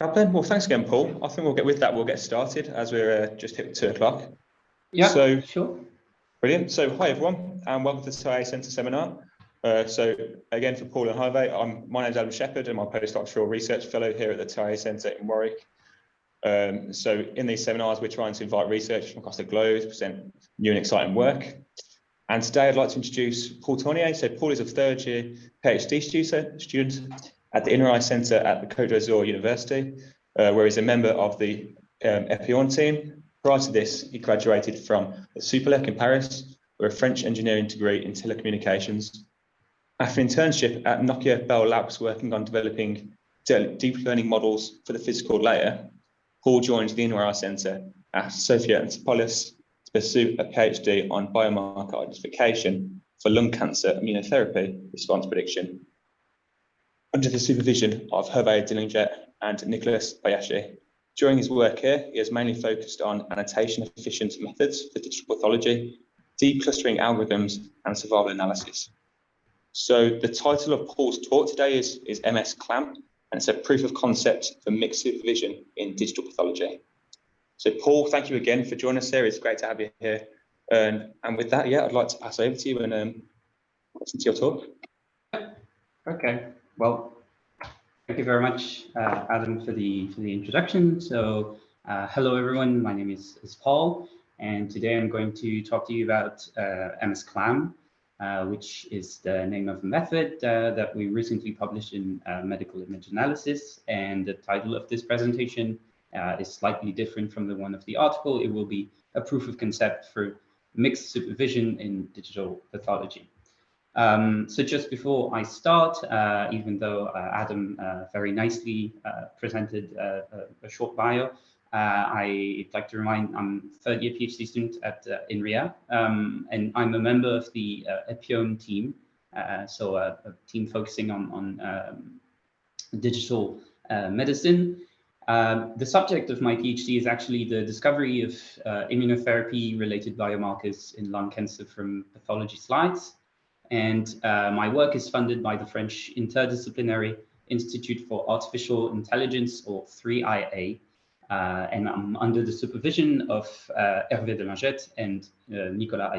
Fab. Well, thanks again, Paul. I think we'll get with that. We'll get started as we're just hit 2 o'clock. Yeah, so, sure. Brilliant. So, hi everyone, and welcome to the TIA Centre seminar. So, again, for Paul and Jaime, my name's Adam Shepherd, and I'm a postdoctoral research fellow here at the TIA Centre in Warwick. So, in these seminars, we're trying to invite researchers from across the globe to present new and exciting work. And today, I'd like to introduce Paul Tourniaire. So, Paul is a third-year PhD student at the Inner Eye Centre at the Côte d'Azur University, where he's a member of the Epion team. Prior to this, he graduated from the Superlec in Paris, with a French engineering degree in telecommunications. After an internship at Nokia Bell Labs, working on developing deep learning models for the physical layer, Paul joined the Inner Eye Centre at Sofia Antipolis to pursue a PhD on biomarker identification for lung cancer immunotherapy response prediction, under the supervision of Hervé Delineate and Nicolas Bayashi. During his work here, he has mainly focused on annotation-efficient methods for digital pathology, deep clustering algorithms, and survival analysis. So the title of Paul's talk today is MS-CLAM, and it's a proof of concept for mixed supervision in digital pathology. So Paul, thank you again for joining us here. It's great to have you here. And with that, yeah, I'd like to pass over to you and listen to your talk. Okay. Well, thank you very much, Adam, for the introduction. So, hello everyone. My name is Paul, and today I'm going to talk to you about MS-CLAM, which is the name of a method that we recently published in Medical Image Analysis. And the title of this presentation is slightly different from the one of the article. It will be a proof of concept for mixed supervision in digital pathology. So just before I start, even though Adam very nicely presented a short bio, I'd like to remind I'm a third-year PhD student at INRIA, and I'm a member of the Epion team, so a team focusing on digital medicine. The subject of my PhD is actually the discovery of immunotherapy-related biomarkers in lung cancer from pathology slides. And my work is funded by the French Interdisciplinary Institute for Artificial Intelligence, or 3IA, and I'm under the supervision of Hervé Delineate and Nicolas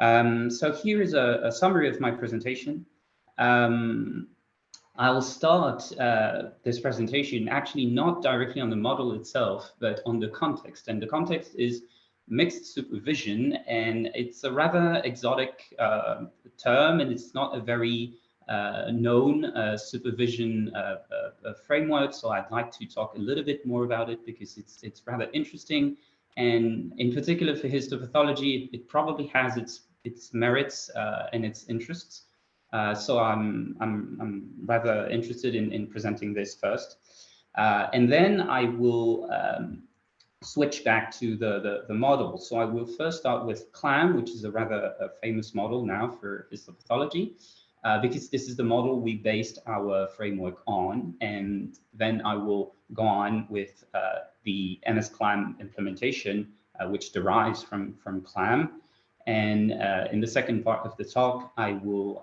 Bayashi. So here is a summary of my presentation. I'll start this presentation actually not directly on the model itself, but on the context. And the context is mixed supervision, and it's a rather exotic term, and it's not a very known supervision framework. So I'd like to talk a little bit more about it because it's rather interesting, and in particular for histopathology, it probably has its merits and its interests. So I'm rather interested in presenting this first, and then I will switch back to the model. So I will first start with CLAM, which is a rather famous model now for histopathology, because this is the model we based our framework on. And then I will go on with the MS-CLAM implementation, which derives from CLAM. And in the second part of the talk, I will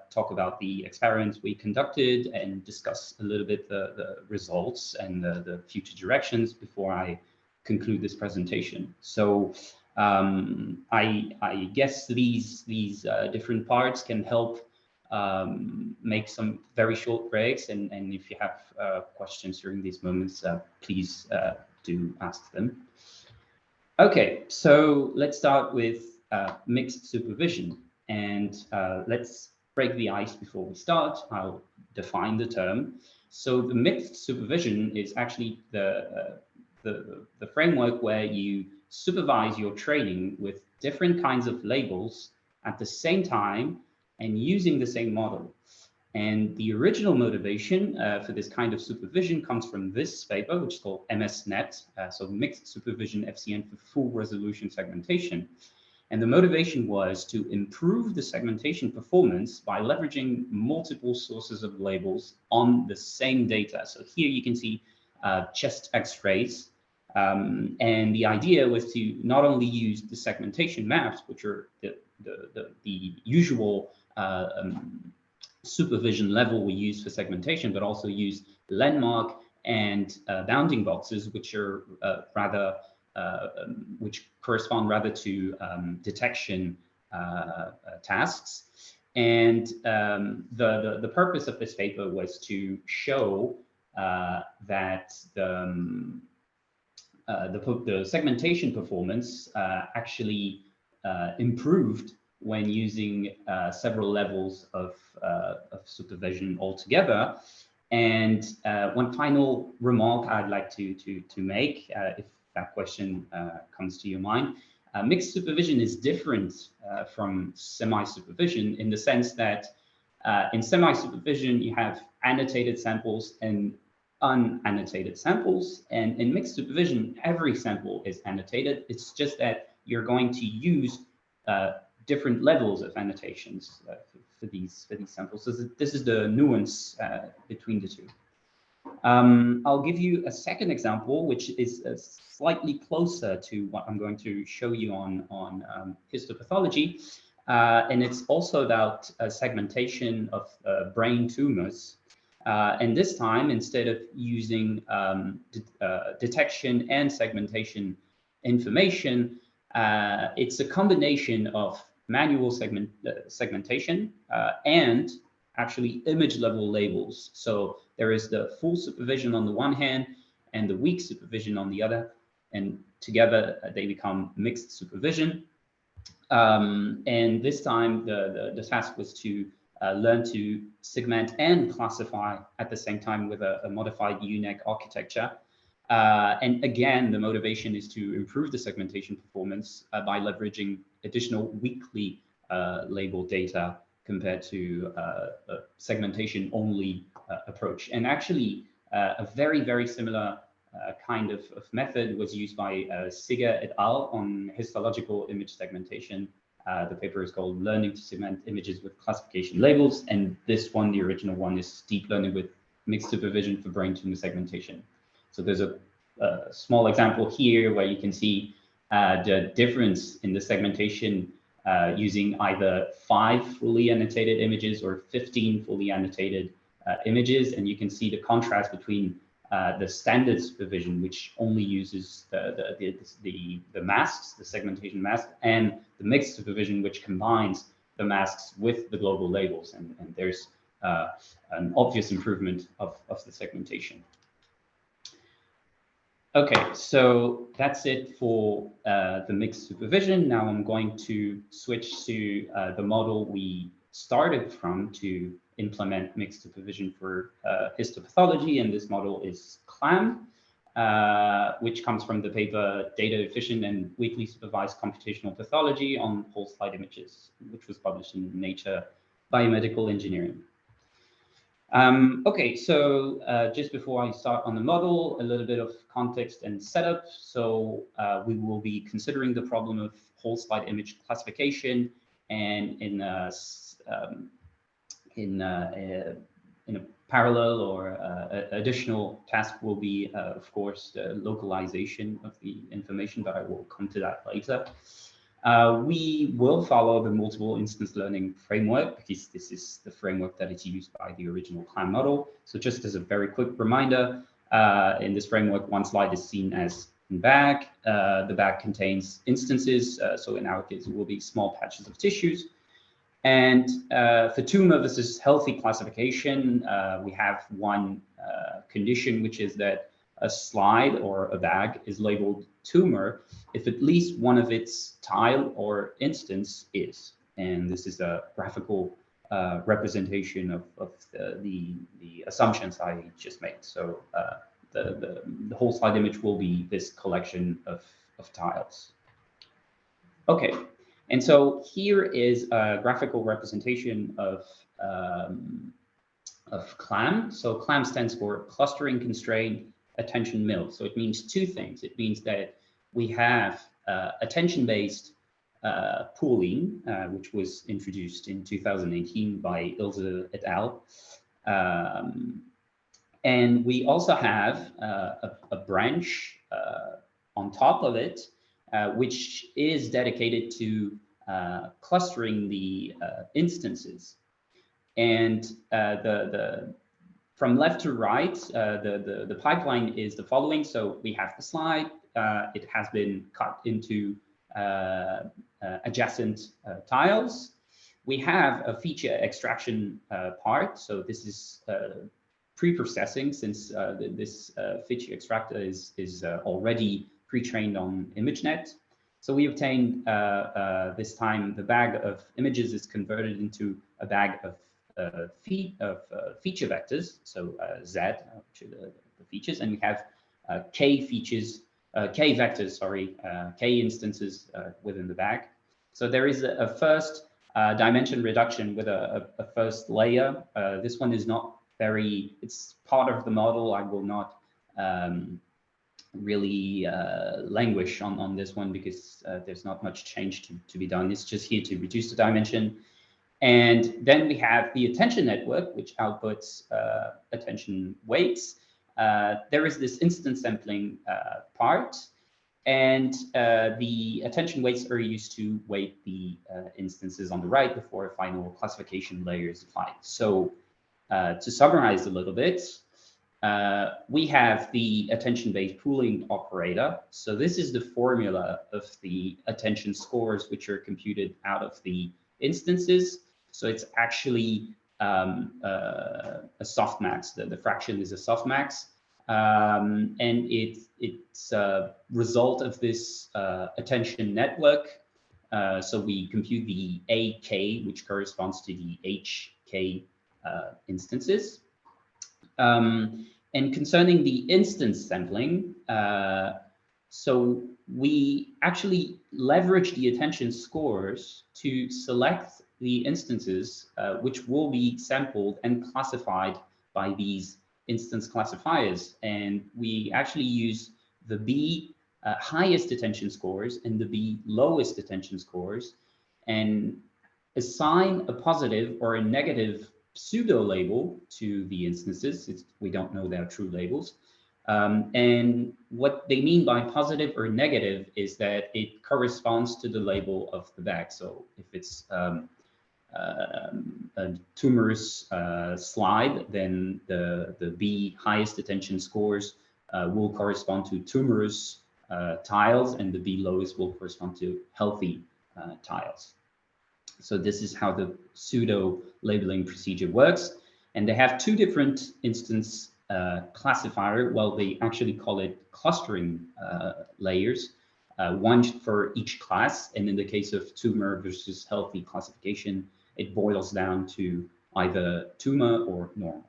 talk about the experiments we conducted and discuss a little bit the results and the future directions before I conclude this presentation. So I guess these different parts can help make some very short breaks, and if you have questions during these moments, please do ask them. Okay, so let's start with mixed supervision, and let's break the ice before we start. I'll define the term. So the mixed supervision is actually the framework where you supervise your training with different kinds of labels at the same time and using the same model. And the original motivation for this kind of supervision comes from this paper, which is called MS-NET, so Mixed Supervision FCN for Full Resolution Segmentation. And the motivation was to improve the segmentation performance by leveraging multiple sources of labels on the same data. So here you can see chest X-rays. And the idea was to not only use the segmentation maps, which are the usual supervision level we use for segmentation, but also use landmark and bounding boxes, which are which correspond rather to detection tasks. And the purpose of this paper was to show that the segmentation performance actually improved when using several levels of supervision altogether. And one final remark I'd like to make, if that question comes to your mind, mixed supervision is different from semi-supervision in the sense that in semi-supervision you have annotated samples and unannotated samples, and in mixed supervision every sample is annotated. It's just that you're going to use different levels of annotations for these samples. So this is the nuance between the two. I'll give you a second example, which is slightly closer to what I'm going to show you on histopathology, and it's also about segmentation of brain tumors. And this time, instead of using detection and segmentation information, it's a combination of manual segmentation and actually image level labels. So there is the full supervision on the one hand and the weak supervision on the other, and together they become mixed supervision. And this time the task was to learn to segment and classify at the same time with a modified UNEC architecture. And again, the motivation is to improve the segmentation performance by leveraging additional weakly label data compared to a segmentation only approach. And actually, a very similar kind of method was used by Sigger et al. On histological image segmentation. The paper is called Learning to Segment Images with Classification Labels. And this one, the original one, is deep learning with mixed supervision for brain tumor segmentation. So there's a small example here where you can see the difference in the segmentation using either 5 fully annotated images or 15 fully annotated images. And you can see the contrast between the standard supervision, which only uses the masks, the segmentation mask, and the mixed supervision, which combines the masks with the global labels. And there's an obvious improvement of the segmentation. Okay, so that's it for the mixed supervision. Now I'm going to switch to the model we started from to implement mixed supervision for histopathology, and this model is CLAM, which comes from the paper Data Efficient and Weakly Supervised Computational Pathology on Whole Slide Images, which was published in Nature Biomedical Engineering. Okay, so just before I start on the model, a little bit of context and setup. So we will be considering the problem of whole slide image classification, and in a parallel or additional task will be, of course, the localization of the information, but I will come to that later. We will follow the multiple instance learning framework because this is the framework that is used by the original CLAM model. So just as a very quick reminder, in this framework, one slide is seen as in bag. The bag contains instances. So in our case, it will be small patches of tissues. And for tumor versus healthy classification, we have one condition, which is that a slide or a bag is labeled tumor if at least one of its tile or instance is. And this is a graphical representation of the assumptions I just made. So the whole slide image will be this collection of tiles. Okay, and so here is a graphical representation of CLAM. So CLAM stands for Clustering Constrained Attention Mill. So it means two things. It means that we have attention-based pooling, which was introduced in 2018 by Ilse et al. And we also have a branch on top of it, which is dedicated to clustering the instances. And From left to right, the pipeline is the following. So we have the slide. It has been cut into adjacent tiles. We have a feature extraction part. So this is pre-processing, since this feature extractor is already pre-trained on ImageNet. So we obtained this time the bag of images is converted into a bag of feature vectors. So Z, which are the features, and we have K vectors, sorry, K instances within the bag. So there is a first dimension reduction with a first layer. This one is not very, it's part of the model. I will not really languish on this one, because there's not much change to be done. It's just here to reduce the dimension. And then we have the attention network, which outputs attention weights. There is this instance sampling part, and the attention weights are used to weight the instances on the right before a final classification layer is applied. So to summarize a little bit, we have the attention-based pooling operator. So this is the formula of the attention scores, which are computed out of the instances. So it's actually a softmax. The fraction is a softmax. And it's a result of this attention network. So we compute the AK, which corresponds to the HK instances. And concerning the instance sampling, so we actually leverage the attention scores to select the instances which will be sampled and classified by these instance classifiers. And we actually use the B highest attention scores and the B lowest attention scores, and assign a positive or a negative pseudo label to the instances. We don't know their true labels. And what they mean by positive or negative is that it corresponds to the label of the bag. So if it's a tumorous slide, then the B highest attention scores will correspond to tumorous tiles, and the B lowest will correspond to healthy tiles. So this is how the pseudo labeling procedure works. And they have two different instance classifier. Well, they actually call it clustering layers, one for each class. And in the case of tumor versus healthy classification, it boils down to either tumor or normal.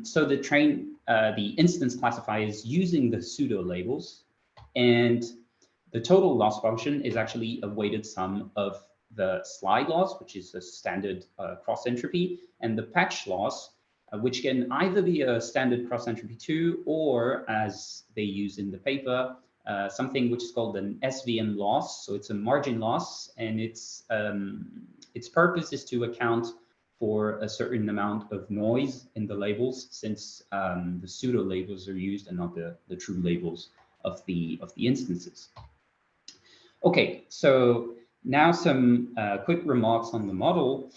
So the instance classifier is using the pseudo labels, and the total loss function is actually a weighted sum of the slide loss, which is a standard cross entropy, and the patch loss, which can either be a standard cross entropy 2, or, as they use in the paper, something which is called an SVM loss. So it's a margin loss, and its purpose is to account for a certain amount of noise in the labels, since the pseudo labels are used and not the true labels of the instances. Okay, so now some quick remarks on the model.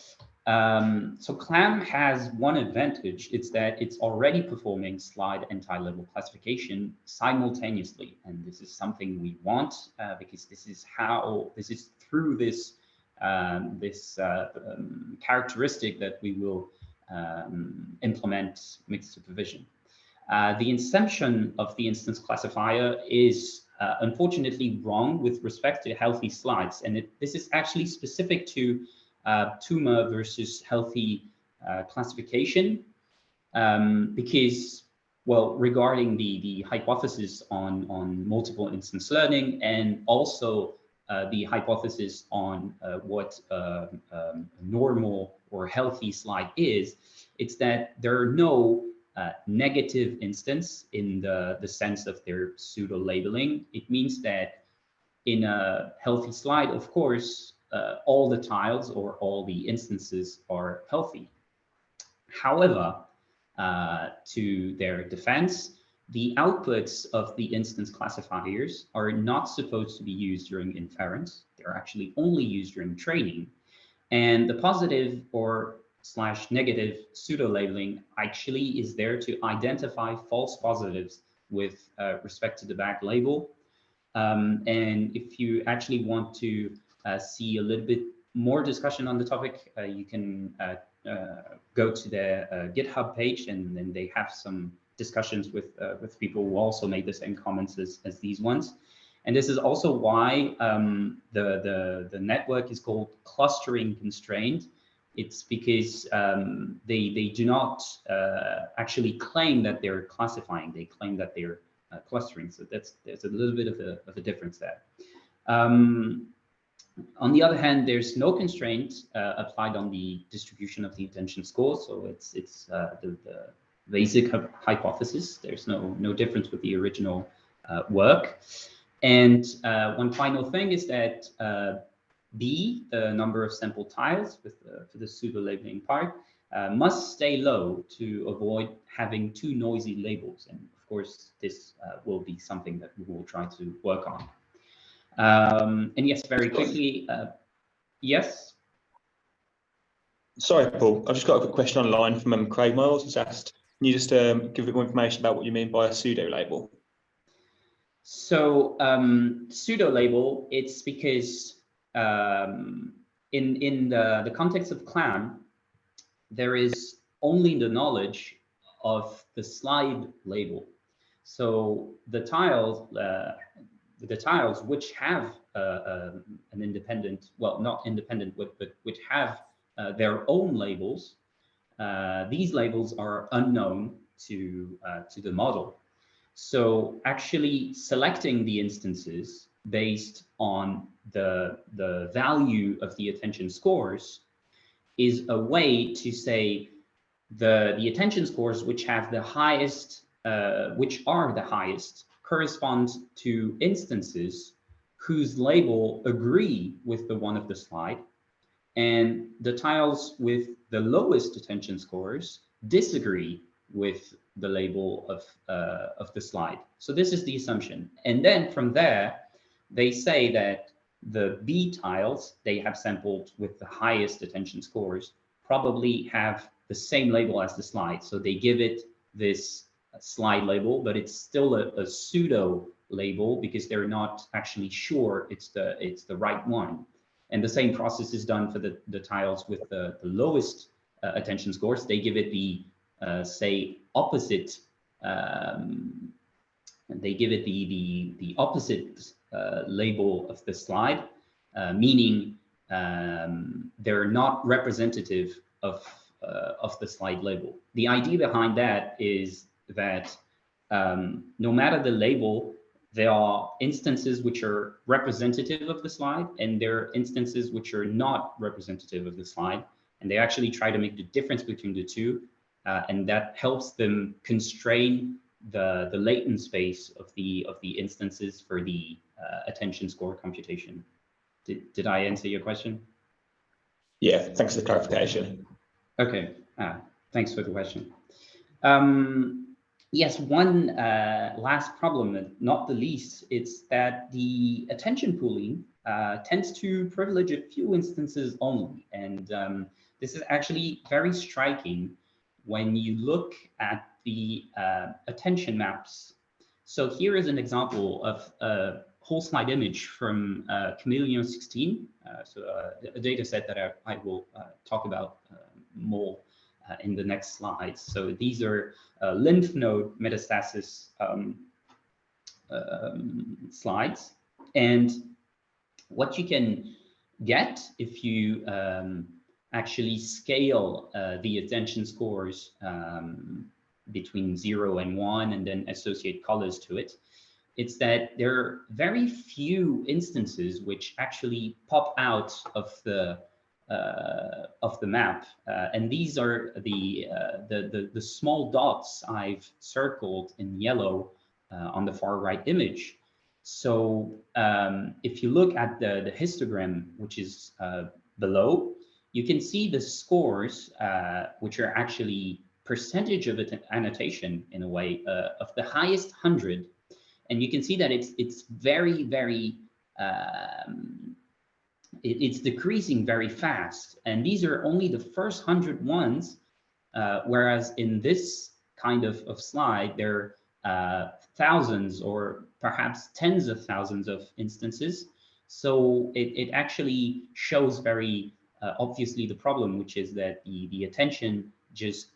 So CLAM has one advantage. It's that it's already performing slide and tile level classification simultaneously. And this is something we want because this is through this characteristic that we will implement mixed supervision. The inception of the instance classifier is unfortunately wrong with respect to healthy slides. And this is actually specific to tumor versus healthy classification, because, well, regarding the hypothesis on multiple instance learning, and also the hypothesis on what a normal or healthy slide is, it's that there are no negative instance in the sense of their pseudo labeling. It means that in a healthy slide, of course, all the tiles or all the instances are healthy. However, to their defense, the outputs of the instance classifiers are not supposed to be used during inference. They're actually only used during training. And the positive or /negative pseudo labeling actually is there to identify false positives with respect to the back label. And if you actually want to see a little bit more discussion on the topic, you can go to their GitHub page, and then they have some discussions with people who also made the same comments as these ones. And this is also why the network is called clustering constrained. It's because they do not actually claim that they're classifying, they claim that they're clustering. So there's a little bit of a difference there. On the other hand, there's no constraint applied on the distribution of the attention score. So it's the basic hypothesis. There's no difference with the original work. And one final thing is that B, the number of sample tiles for the pseudo labeling part, must stay low to avoid having too noisy labels. And of course, this will be something that we will try to work on. And yes, very quickly, yes? Sorry, Paul, I've just got a quick question online from Craig Miles. He's asked, can you just give a bit more information about what you mean by a pseudo label? So pseudo label, it's because in the context of CLAM, there is only the knowledge of the slide label. So the tiles which have an independent, well, not independent, but which have their own labels, these labels are unknown to the model. So actually selecting the instances based on the value of the attention scores is a way to say the attention scores which have the highest, which are the highest, correspond to instances whose label agree with the one of the slide, and the tiles with the lowest attention scores disagree with the label of the slide. So this is the assumption. And then from there, they say that the B tiles they have sampled with the highest attention scores probably have the same label as the slide. So they give it this slide label, but it's still a pseudo label because they're not actually sure it's the right one. And the same process is done for the tiles with the lowest attention scores. They give it the say opposite. They give it the opposite label of the slide, meaning they're not representative of the slide label. The idea behind that is that no matter the label, there are instances which are representative of the slide, and there are instances which are not representative of the slide. And they actually try to make the difference between the two, and that helps them constrain the latent space of the instances for the attention score computation. Did I answer your question? Yeah, thanks for the clarification. Okay, thanks for the question. Yes, one last problem, not the least, it's that the attention pooling tends to privilege a few instances only. And this is actually very striking when you look at the attention maps. So here is an example of a whole slide image from Chameleon 16, so a data set that I will talk about more in the next slides. So these are lymph node metastasis slides. And what you can get if you actually scale the attention scores between 0 and 1 and then associate colors to it, it's that there are very few instances which actually pop out of the map, and these are the small dots I've circled in yellow on the far right image. So if you look at the histogram, which is below, you can see the scores, which are actually percentage of annotation in a way of the highest 100, and you can see that it's very, very it's decreasing very fast. And these are only the first 100 ones, whereas in this kind of slide, there are thousands or perhaps tens of thousands of instances. So it actually shows very obviously the problem, which is that the attention just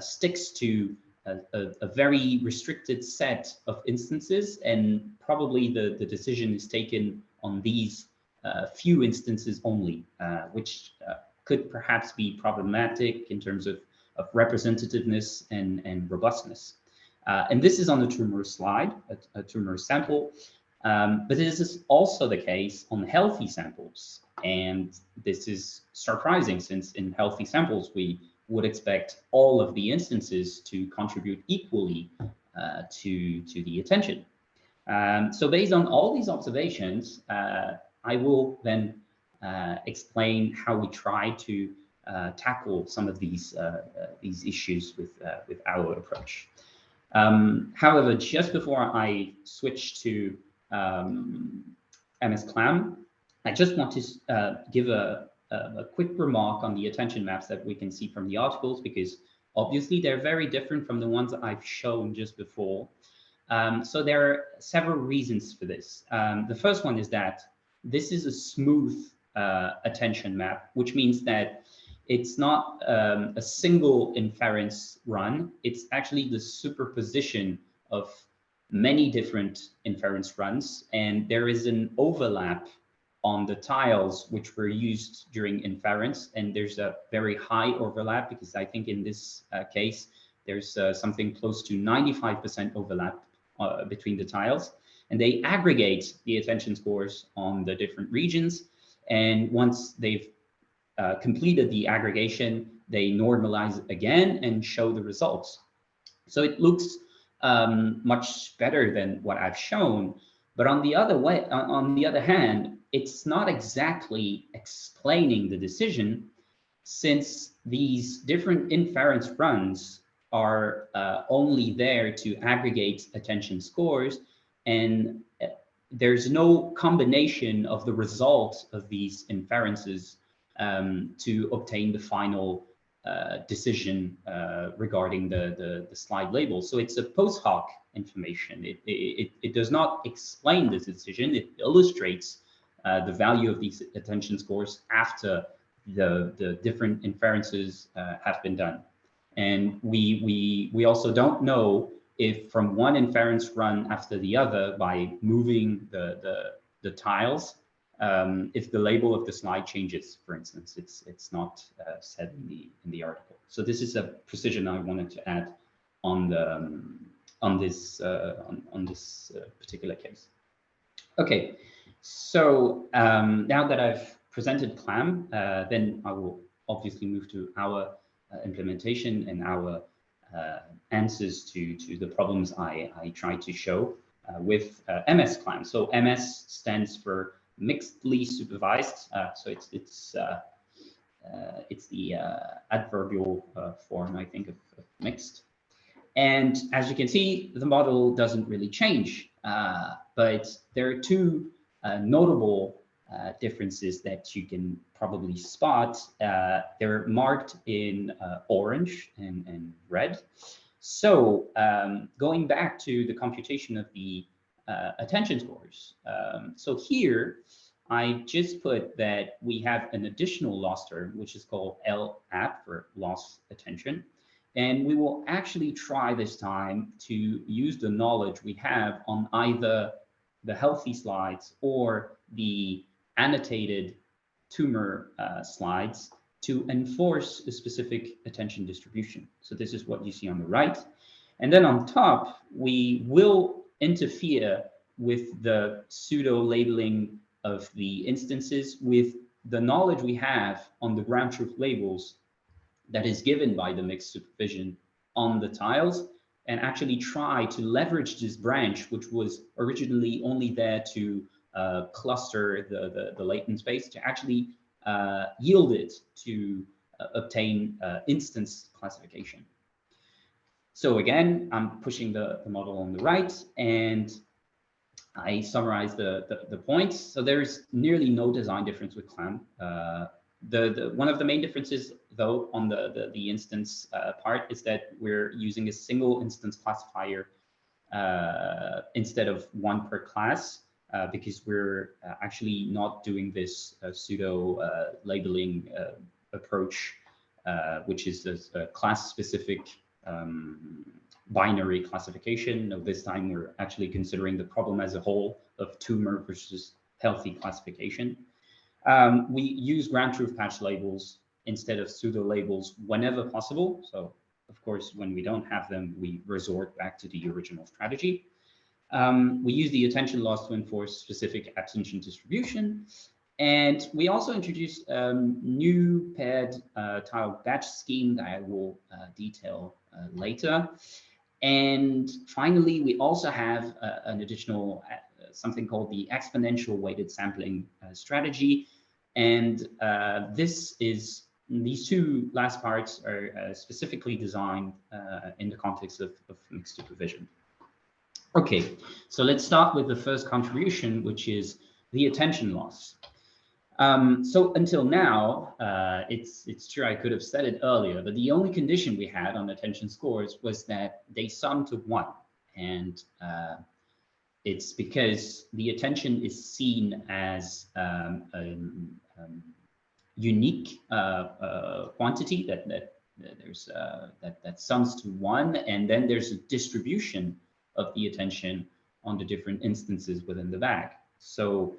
sticks to a very restricted set of instances, and probably the decision is taken on these few instances only, which could perhaps be problematic in terms of representativeness and robustness. And this is on the tumor slide, a tumor sample, but this is also the case on healthy samples. And this is surprising, since in healthy samples, we would expect all of the instances to contribute equally to the attention. So based on all these observations, I will then explain how we try to tackle some of these issues with our approach. However, just before I switch to MS-CLAM, I just want to give a quick remark on the attention maps that we can see from the articles, because obviously they're very different from the ones that I've shown just before. So there are several reasons for this. The first one is that this is a smooth attention map, which means that it's not a single inference run. It's actually the superposition of many different inference runs, and there is an overlap on the tiles which were used during inference, and there's a very high overlap, because I think in this case there's something close to 95% overlap between the tiles, and they aggregate the attention scores on the different regions, and once they've completed the aggregation, they normalize again and show the results. So it looks much better than what I've shown, but on the other hand, it's not exactly explaining the decision, since these different inference runs are only there to aggregate attention scores, and there's no combination of the result of these inferences to obtain the final decision regarding the slide label. So it's a post hoc information. It does not explain the decision. It illustrates the value of these attention scores after the different inferences have been done. And we also don't know if from one inference run after the other, by moving the tiles, if the label of the slide changes, for instance. It's not said in the article. So this is a precision I wanted to add on this particular case. Okay, so now that I've presented CLAM, then I will obviously move to our implementation and our answers to the problems I try to show with MS-CLAM. So MS stands for mixedly supervised. So it's the adverbial form, I think, of mixed. And as you can see, the model doesn't really change, but there are two notable differences that you can probably spot. They're marked in orange and red. So going back to the computation of the attention scores. So here, I just put that we have an additional loss term, which is called LAP, for loss attention. And we will actually try this time to use the knowledge we have on either the healthy slides or the annotated tumor slides to enforce a specific attention distribution. So this is what you see on the right. And then on top, we will interfere with the pseudo labeling of the instances with the knowledge we have on the ground truth labels that is given by the mixed supervision on the tiles, and actually try to leverage this branch, which was originally only there to cluster the latent space, to actually yield it to obtain instance classification. So again, I'm pushing the model on the right, and I summarize the points. So there's nearly no design difference with CLAM. One of the main differences, though, on the instance part is that we're using a single instance classifier instead of one per class, because we're actually not doing this pseudo labeling approach, which is a class-specific binary classification. Now, this time we're actually considering the problem as a whole of tumor versus healthy classification. We use ground truth patch labels instead of pseudo labels whenever possible. So of course, when we don't have them, we resort back to the original strategy. We use the attention loss to enforce specific attention distribution. And we also introduced new paired tile batch scheme that I will detail later. And finally, we also have an additional something called the exponential weighted sampling strategy. And these two last parts are specifically designed in the context of mixed supervision. Okay, so let's start with the first contribution, which is the attention loss. So until now, it's true, I could have said it earlier, but the only condition we had on attention scores was that they sum to 1. And it's because the attention is seen as a unique quantity that sums to 1, and then there's a distribution of the attention on the different instances within the bag. So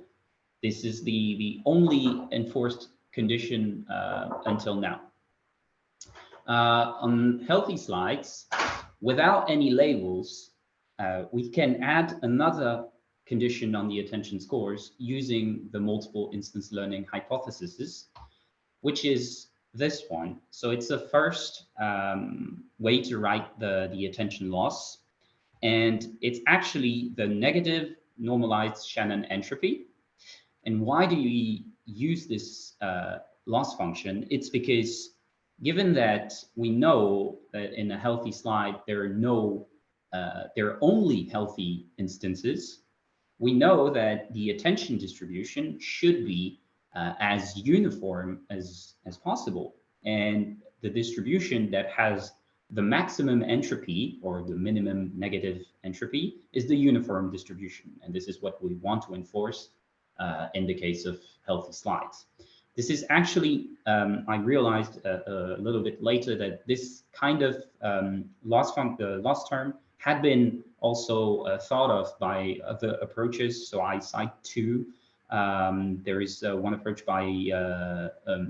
this is the only enforced condition until now. On healthy slides, without any labels, we can add another condition on the attention scores using the multiple instance learning hypotheses, which is this one. So it's the first way to write the attention loss. And it's actually the negative normalized Shannon entropy. And why do we use this loss function? It's because given that we know that in a healthy slide, there are only healthy instances, we know that the attention distribution should be as uniform as possible. And the distribution that has the maximum entropy or the minimum negative entropy is the uniform distribution. And this is what we want to enforce in the case of healthy slides. This is actually, I realized a little bit later that this kind of loss term had been also thought of by other approaches. So I cite two. There is one approach by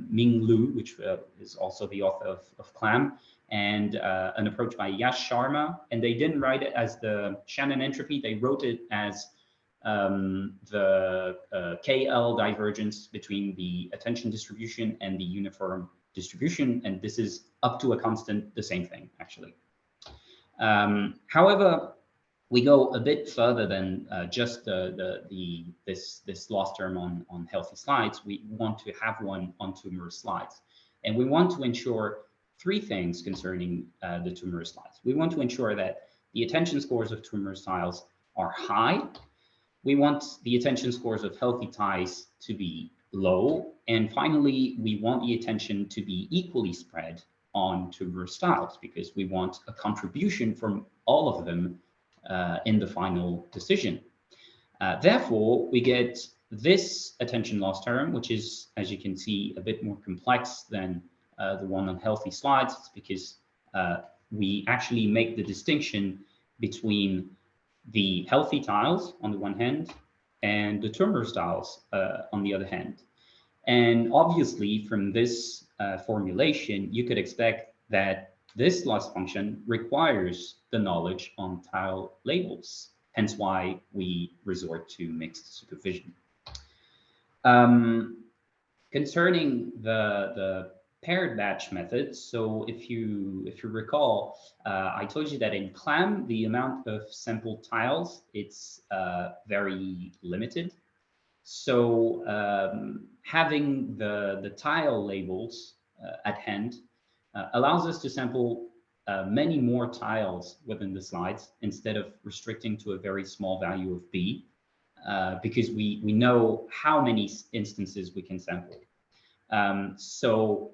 Ming Lu, which is also the author of CLAM, and an approach by Yash Sharma. And they didn't write it as the Shannon entropy, they wrote it as the KL divergence between the attention distribution and the uniform distribution. And this is up to a constant, the same thing, actually. However, we go a bit further than just this loss term on healthy slides. We want to have one on tumorous slides. And we want to ensure three things concerning the tumorous slides. We want to ensure that the attention scores of tumorous tiles are high. We want the attention scores of healthy ties to be low. And finally, we want the attention to be equally spread on tumorous tiles because we want a contribution from all of them in the final decision. Therefore, we get this attention loss term, which is, as you can see, a bit more complex than the one on healthy slides. It's because we actually make the distinction between the healthy tiles on the one hand and the tumorous tiles on the other hand. And obviously, from this formulation, you could expect that this loss function requires the knowledge on tile labels, hence why we resort to mixed supervision. Concerning the paired batch method, so if you recall, I told you that in CLAM, the amount of sample tiles, it's very limited. So having the tile labels at hand allows us to sample many more tiles within the slides instead of restricting to a very small value of B. because we know how many instances we can sample. So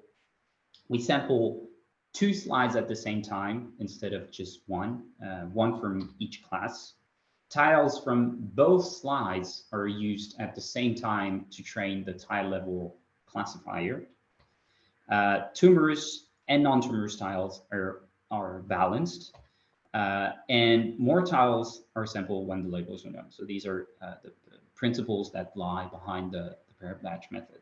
we sample 2 slides at the same time instead of just one from each class. Tiles from both slides are used at the same time to train the tile level classifier. Tumors and non-tumorous tiles are balanced, and more tiles are sampled when the labels are known. So these are the principles that lie behind the paired batch method.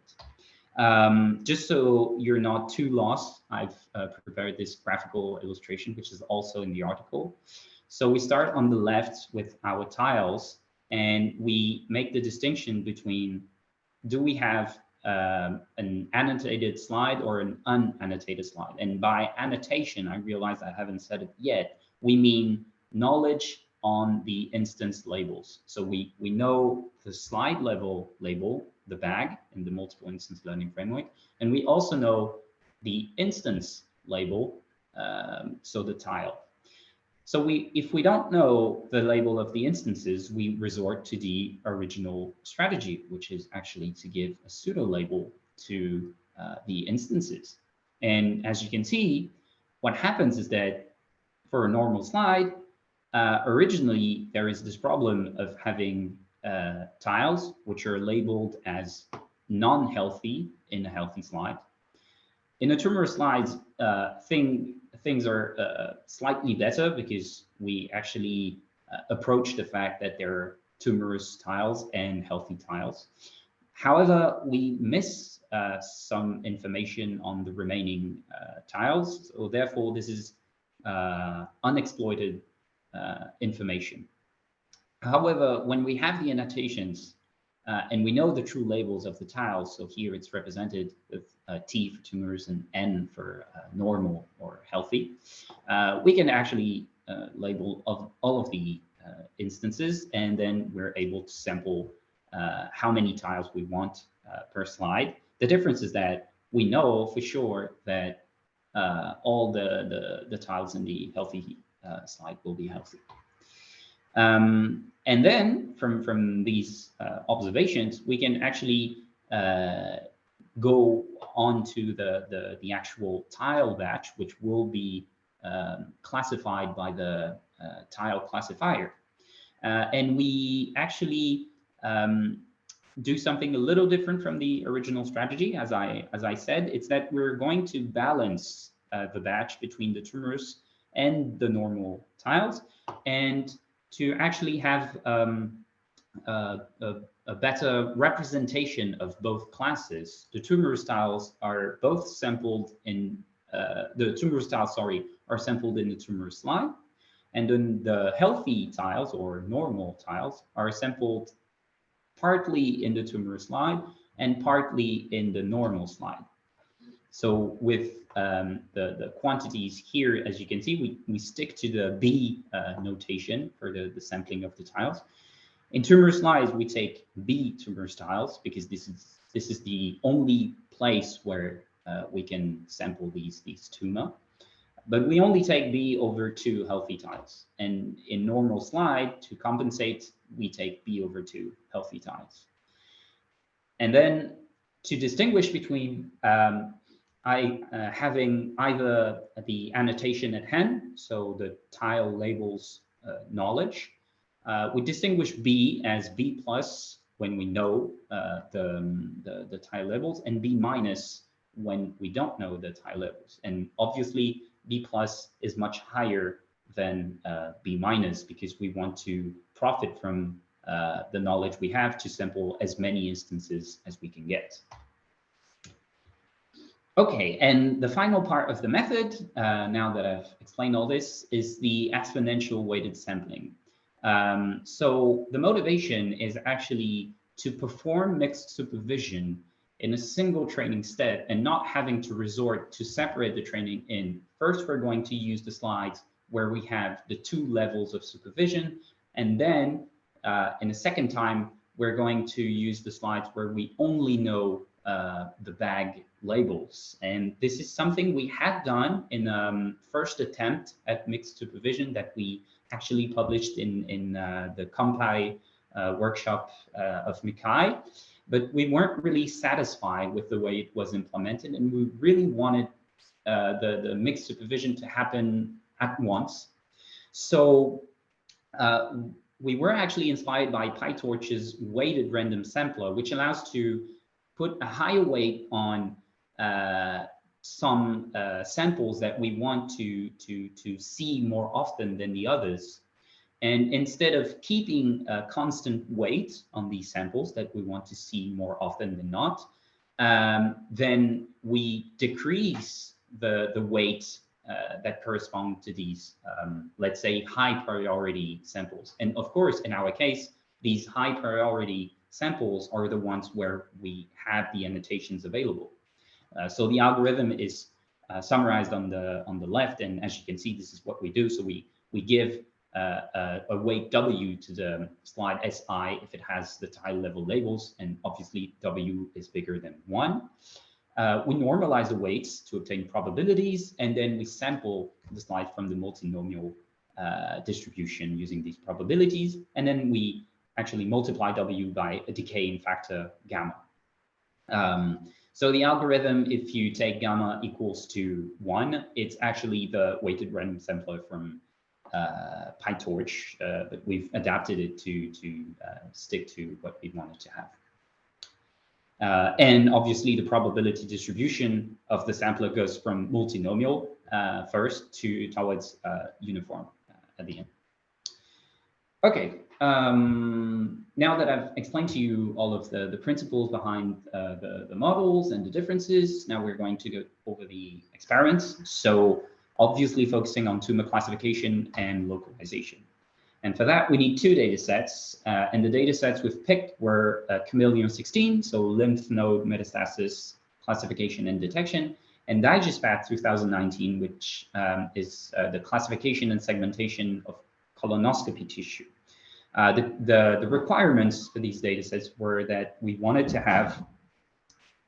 Just so you're not too lost, I've prepared this graphical illustration, which is also in the article. So we start on the left with our tiles, and we make the distinction between, do we have an annotated slide or an unannotated slide? And by annotation, I realize I haven't said it yet, we mean knowledge on the instance labels. So we know the slide level label, the bag in the multiple instance learning framework, and we also know the instance label, so the tile. So if we don't know the label of the instances, we resort to the original strategy, which is actually to give a pseudo label to the instances. And as you can see, what happens is that for a normal slide, originally there is this problem of having tiles which are labeled as non-healthy in a healthy slide. In a tumorous slides, things are slightly better because we actually approach the fact that there are tumorous tiles and healthy tiles. However, we miss some information on the remaining tiles, so therefore this is unexploited information. However, when we have the annotations and we know the true labels of the tiles, so here it's represented with T for tumors and N for normal or healthy, we can actually label all of the instances, and then we're able to sample how many tiles we want per slide. The difference is that we know for sure that all the tiles in the healthy slide will be healthy. And then from these observations, we can actually go on to the actual tile batch, which will be classified by the tile classifier. And we actually do something a little different from the original strategy. As I said, it's that we're going to balance the batch between the tumorous and the normal tiles, and to actually have a better representation of both classes. The tumorous tiles are both sampled in the tumorous tiles, are sampled in the tumorous slide, and then the healthy tiles or normal tiles are sampled partly in the tumorous slide and partly in the normal slide. So with the quantities here, as you can see, we stick to the B notation for the sampling of the tiles. In tumor slides, we take B tumorous tiles because this is the only place where we can sample these tumor. But we only take B over 2 healthy tiles. And in normal slide, to compensate, we take B over 2 healthy tiles. And then to distinguish between having either the annotation at hand, so the tile labels knowledge, we distinguish B as B plus when we know the tile labels, and B minus when we don't know the tile labels. And obviously, B plus is much higher than B minus because we want to profit from the knowledge we have to sample as many instances as we can get. Okay, and the final part of the method, now that I've explained all this, is the exponential weighted sampling. So the motivation is actually to perform mixed supervision in a single training step and not having to resort to separate the training in. First, we're going to use the slides where we have the 2 levels of supervision, and then in a second time, we're going to use the slides where we only know the bag labels. And this is something we had done in first attempt at mixed supervision that we actually published in the COMPI workshop of Mikai, but we weren't really satisfied with the way it was implemented, and we really wanted the mixed supervision to happen at once. So we were actually inspired by PyTorch's weighted random sampler, which allows to put a higher weight on some samples that we want to see more often than the others. And instead of keeping a constant weight on these samples that we want to see more often than not, then we decrease the weight that correspond to these, let's say, high priority samples. And of course, in our case, these high priority samples are the ones where we have the annotations available. So the algorithm is summarized on the left, and as you can see, this is what we do. So we give a weight W to the slide SI if it has the tile level labels, and obviously W is bigger than 1. We normalize the weights to obtain probabilities, and then we sample the slide from the multinomial distribution using these probabilities, and then we actually multiply W by a decaying factor gamma. So the algorithm, if you take gamma equals to 1, it's actually the weighted random sampler from PyTorch, but we've adapted it to stick to what we wanted to have. And obviously, the probability distribution of the sampler goes from multinomial first towards uniform at the end. Okay, now that I've explained to you all of the principles behind the models and the differences, now we're going to go over the experiments. So obviously focusing on tumor classification and localization. And for that, we need 2 data sets. And the data sets we've picked were Chameleon 16, so lymph node metastasis classification and detection, and DigestPath 2019, which is the classification and segmentation of colonoscopy tissue. The requirements for these data sets were that we wanted to have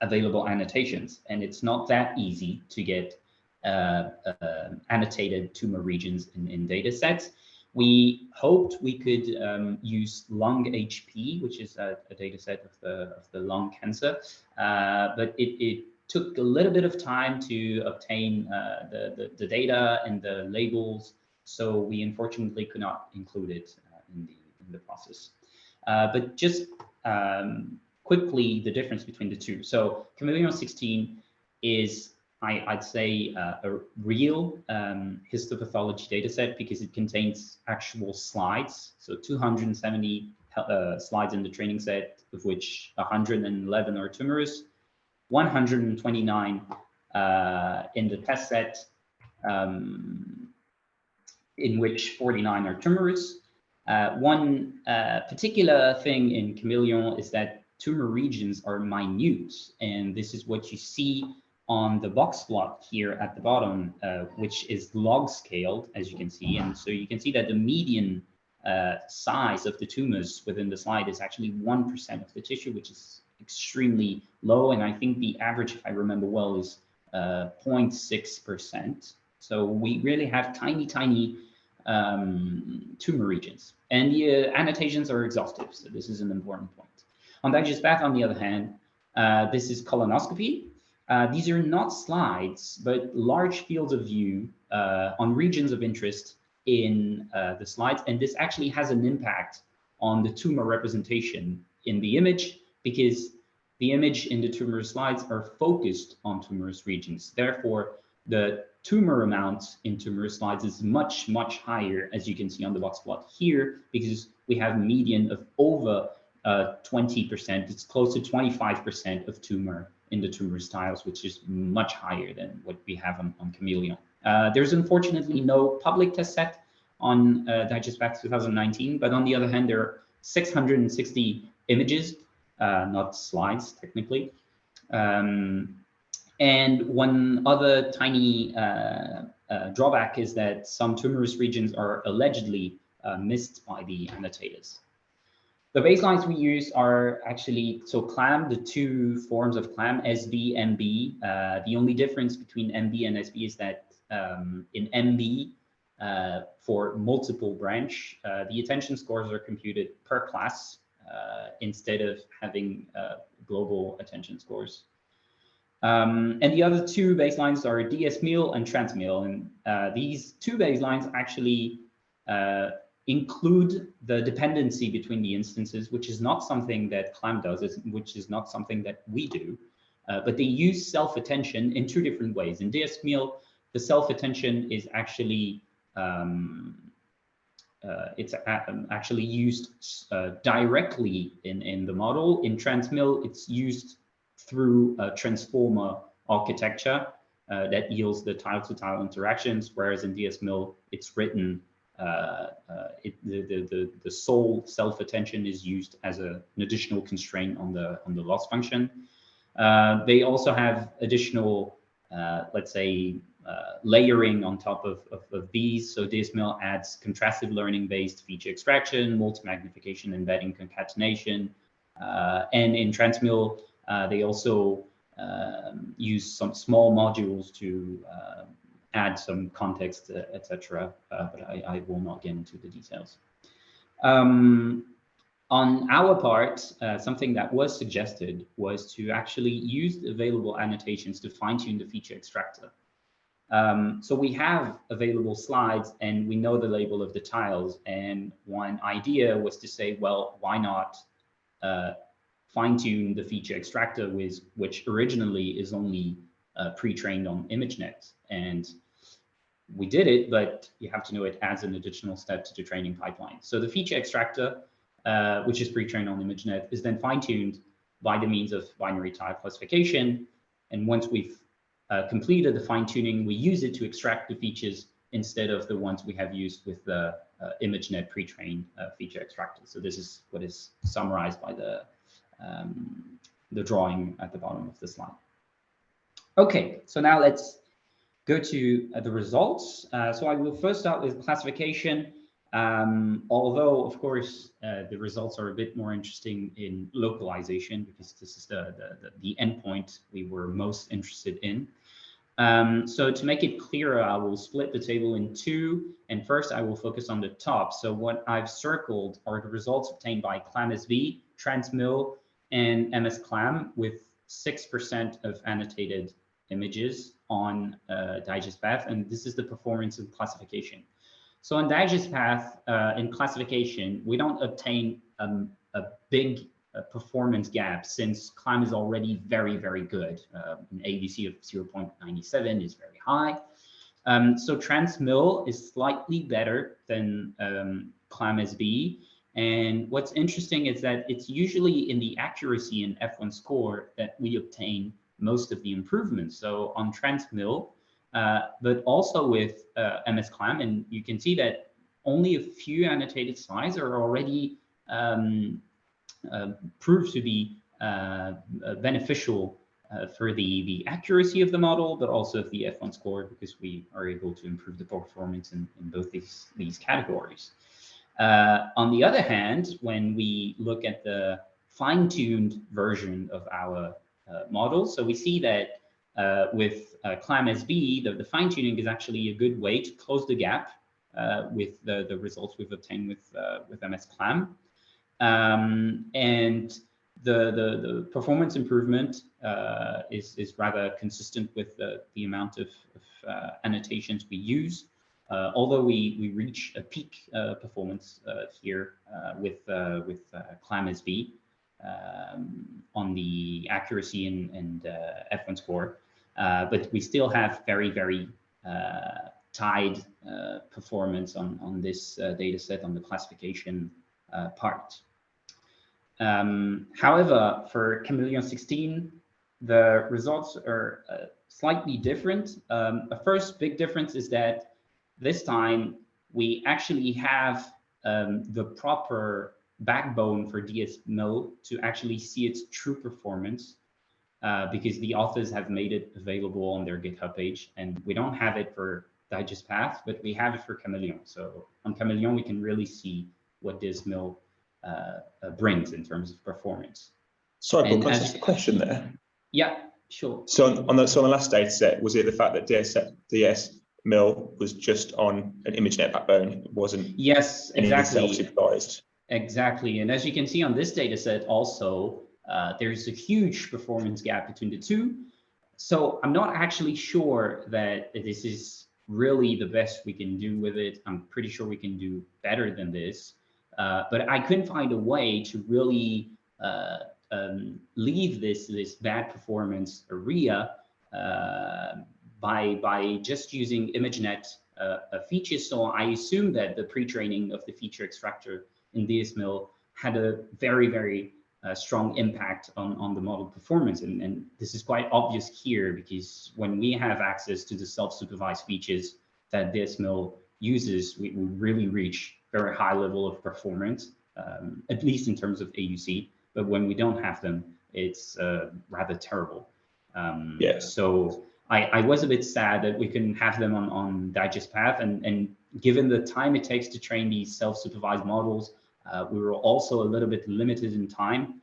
available annotations, and it's not that easy to get annotated tumor regions in data sets. We hoped we could use lung HP, which is a data set of the lung cancer, but it took a little bit of time to obtain the data and the labels, so we unfortunately could not include it in the process. But just quickly, the difference between the two. So Chameleon 16 is, I'd say, a real histopathology data set because it contains actual slides. So 270 slides in the training set, of which 111 are tumorous, 129 in the test set, in which 49 are tumorous. One particular thing in Chameleon is that tumor regions are minute, and this is what you see on the box plot here at the bottom, which is log scaled, as you can see. And so you can see that the median size of the tumors within the slide is actually 1% of the tissue, which is extremely low. And I think the average, if I remember well, is 0.6%. So we really have tiny tumor regions. And the annotations are exhaustive, so this is an important point. On DigestPath, on the other hand, this is colonoscopy. These are not slides, but large fields of view on regions of interest in the slides. And this actually has an impact on the tumor representation in the image, because the image in the tumor slides are focused on tumorous regions. Therefore, the tumor amount in tumor slides is much higher, as you can see on the box plot here, because we have a median of over 20%. It's close to 25% of tumor in the tumor styles, which is much higher than what we have on Chameleon. There's unfortunately no public test set on DigestPath 2019, but on the other hand, there are 660 images, not slides technically. And one other tiny drawback is that some tumorous regions are allegedly missed by the annotators. The baselines we use are actually, so CLAM, the 2 forms of CLAM, SB, MB. The only difference between MB and SB is that in MB, for multiple branch, the attention scores are computed per class instead of having global attention scores. And the other two baselines are DS-MIL and trans-MIL. And these two baselines actually include the dependency between the instances, which is not something that CLAM does, which is not something that we do. But they use self-attention in two different ways. In DS-MIL, the self-attention is actually actually used directly in the model. In trans-MIL, it's used through a transformer architecture that yields the tile-to-tile interactions, whereas in DS-MIL, it's written, the sole self-attention is used as an additional constraint on the loss function. They also have additional, let's say, layering on top of these. So DS-MIL adds contrastive learning-based feature extraction, multi-magnification, embedding, concatenation, and in trans-MIL, they also use some small modules to add some context, etc. But I will not get into the details. On our part, something that was suggested was to actually use the available annotations to fine-tune the feature extractor. So we have available slides and we know the label of the tiles. And one idea was to say, well, why not fine-tune the feature extractor, which originally is only pre-trained on ImageNet. And we did it, but you have to know it adds an additional step to the training pipeline. So the feature extractor, which is pre-trained on ImageNet, is then fine-tuned by the means of binary tile classification. And once we've completed the fine-tuning, we use it to extract the features instead of the ones we have used with the ImageNet pre-trained feature extractor. So this is what is summarized by the drawing at the bottom of the slide. Okay, so now let's go to the results. So I will first start with classification. Although, of course, the results are a bit more interesting in localization because this is the endpoint we were most interested in. So to make it clearer, I will split the table in two. And first, I will focus on the top. So what I've circled are the results obtained by CLAM-SV, trans-MIL, and MS-CLAM with 6% of annotated images on DigestPath. And this is the performance of classification. So on DigestPath, in classification, we don't obtain a big performance gap since CLAM is already very, very good. An ADC of 0.97 is very high. So trans-MIL is slightly better than CLAM-SV. And what's interesting is that it's usually in the accuracy and F1 score that we obtain most of the improvements. So on trans-MIL, but also with MS-CLAM, and you can see that only a few annotated slides are already proved to be beneficial for the accuracy of the model, but also of the F1 score, because we are able to improve the performance in both these categories. On the other hand, when we look at the fine-tuned version of our model, so we see that with CLAM-SV, the fine-tuning is actually a good way to close the gap with the results we've obtained with MS-CLAM. And the performance improvement is rather consistent with the amount of annotations we use, although we reach a peak performance here with CLAM-SV on the accuracy and F1 score. But we still have very, very tied performance on this data set on the classification part. However, for Chameleon 16, the results are slightly different. A first big difference is that this time we actually have the proper backbone for DS-MIL to actually see its true performance, because the authors have made it available on their GitHub page, and we don't have it for DigestPath, but we have it for Chameleon. So on Chameleon, we can really see what DS-MIL brings in terms of performance. Sorry, Paul, can I ask a question there? Yeah, sure. So on the last data set, was it the fact that DS mill was just on an ImageNet backbone. It wasn't Yes, anything exactly. self-supervised. Exactly. And as you can see on this data set also, there's a huge performance gap between the two. So I'm not actually sure that this is really the best we can do with it. I'm pretty sure we can do better than this. But I couldn't find a way to really leave this bad performance area by just using ImageNet features. So I assume that the pre-training of the feature extractor in DSML had a very strong impact on the model performance. And this is quite obvious here, because when we have access to the self-supervised features that DSML uses, we really reach very high level of performance, at least in terms of AUC. But when we don't have them, it's rather terrible. So I was a bit sad that we couldn't have them on DigestPath, and given the time it takes to train these self-supervised models, we were also a little bit limited in time.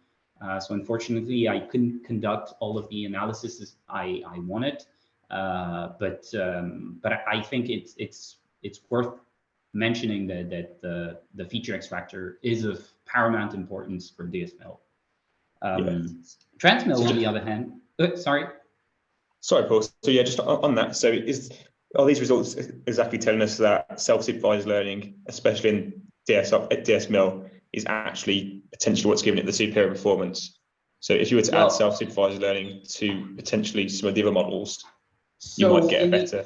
So unfortunately, I couldn't conduct all of the analysis I wanted. But I think it's worth mentioning that the feature extractor is of paramount importance for DSML. Transmil, on the other hand, sorry, Paul. So yeah, just on that. So are these results exactly telling us that self-supervised learning, especially in DSML, is actually potentially what's giving it the superior performance? So if you were to add self-supervised learning to potentially some of the other models, you might get a better.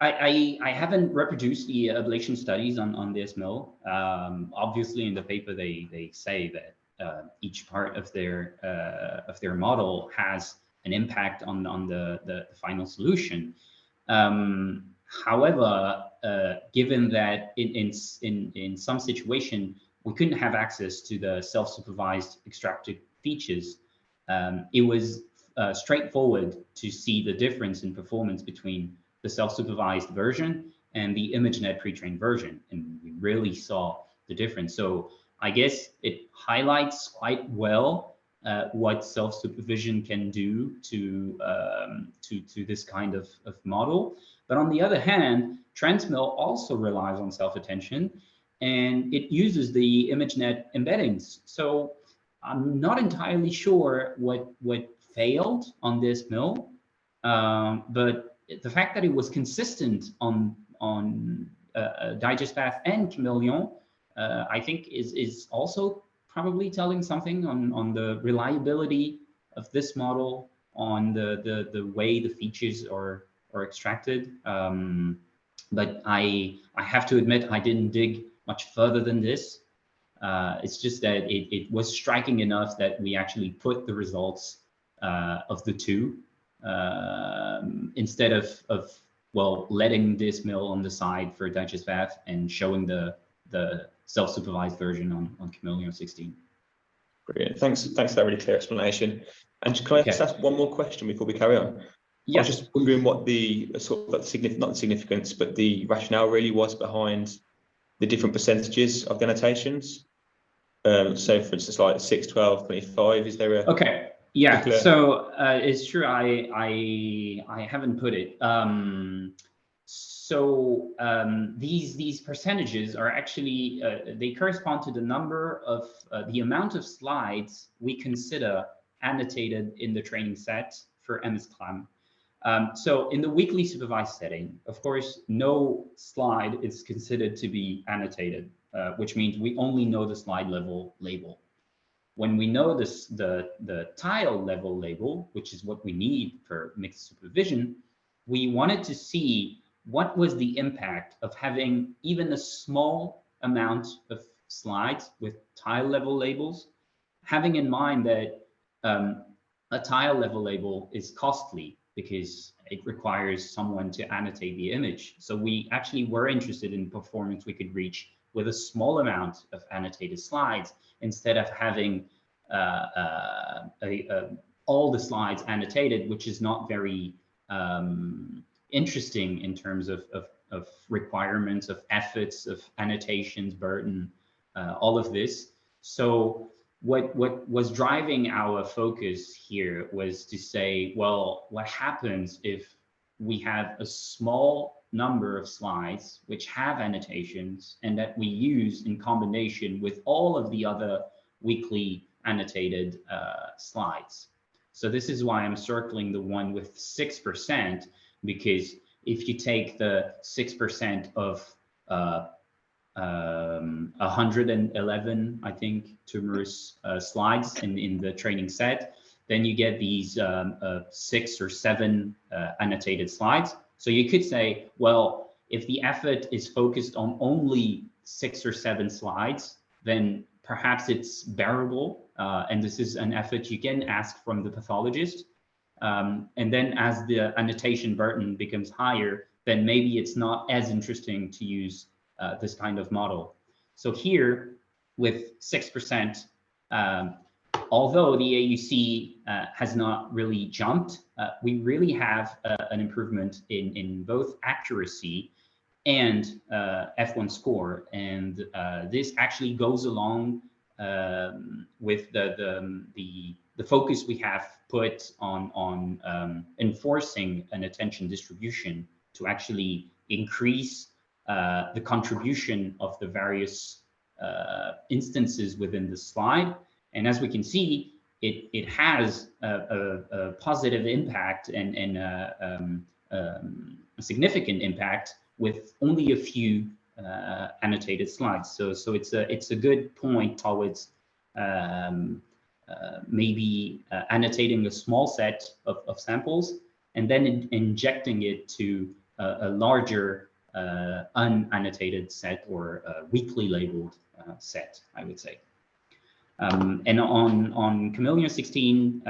I haven't reproduced the ablation studies on DSML. Obviously, in the paper they say that each part of their model has an impact on the final solution. However, given that in some situation we couldn't have access to the self-supervised extracted features, it was straightforward to see the difference in performance between the self-supervised version and the ImageNet pre-trained version, and we really saw the difference. So I guess it highlights quite well what self-supervision can do to this kind of model. But on the other hand, Transmil also relies on self-attention, and it uses the ImageNet embeddings. So I'm not entirely sure what failed on this mill, but the fact that it was consistent on DigestPath and Chameleon, I think is also probably telling something on the reliability of this model, on the way the features are extracted. But I have to admit, I didn't dig much further than this. It's just that it was striking enough that we actually put the results of the two instead of letting this mill on the side for DigestPath and showing the self-supervised version on Chameleon 16. Brilliant. Thanks for that really clear explanation. And can I just ask one more question before we carry on? Yeah. I was just wondering what the sort of not the significance, but the rationale really was behind the different percentages of the annotations. So for instance, like 6, 12, 25, is there a... Okay. Yeah, particular... so it's true, I haven't put it. These percentages are actually, they correspond to the number of, the amount of slides we consider annotated in the training set for MS-CLAM. So in the weakly supervised setting, of course, no slide is considered to be annotated, which means we only know the slide level label. When we know this, the tile level label, which is what we need for mixed supervision, we wanted to see what was the impact of having even a small amount of slides with tile level labels, having in mind that a tile level label is costly because it requires someone to annotate the image. So we actually were interested in performance we could reach with a small amount of annotated slides, instead of having all the slides annotated, which is not very interesting in terms of requirements, of efforts, of annotations, burden, all of this. So what was driving our focus here was to say, well, what happens if we have a small number of slides which have annotations and that we use in combination with all of the other weakly annotated slides. So this is why I'm circling the one with 6%, because if you take the 6% of 111, I think, tumorous slides in the training set, then you get these 6 or 7 annotated slides. So you could say, well, if the effort is focused on only 6 or 7 slides, then perhaps it's bearable. And this is an effort you can ask from the pathologist. And then as the annotation burden becomes higher, then maybe it's not as interesting to use this kind of model. So here with 6%, although the AUC has not really jumped, we really have an improvement in both accuracy and F1 score. And this actually goes along with the focus we have put on enforcing an attention distribution to actually increase the contribution of the various instances within the slide. And as we can see, it has a positive impact and a significant impact with only a few annotated slides. So it's a good point towards maybe annotating a small set of samples and then injecting it to a larger unannotated set or weakly labeled set, I would say. And on Chameleon 16,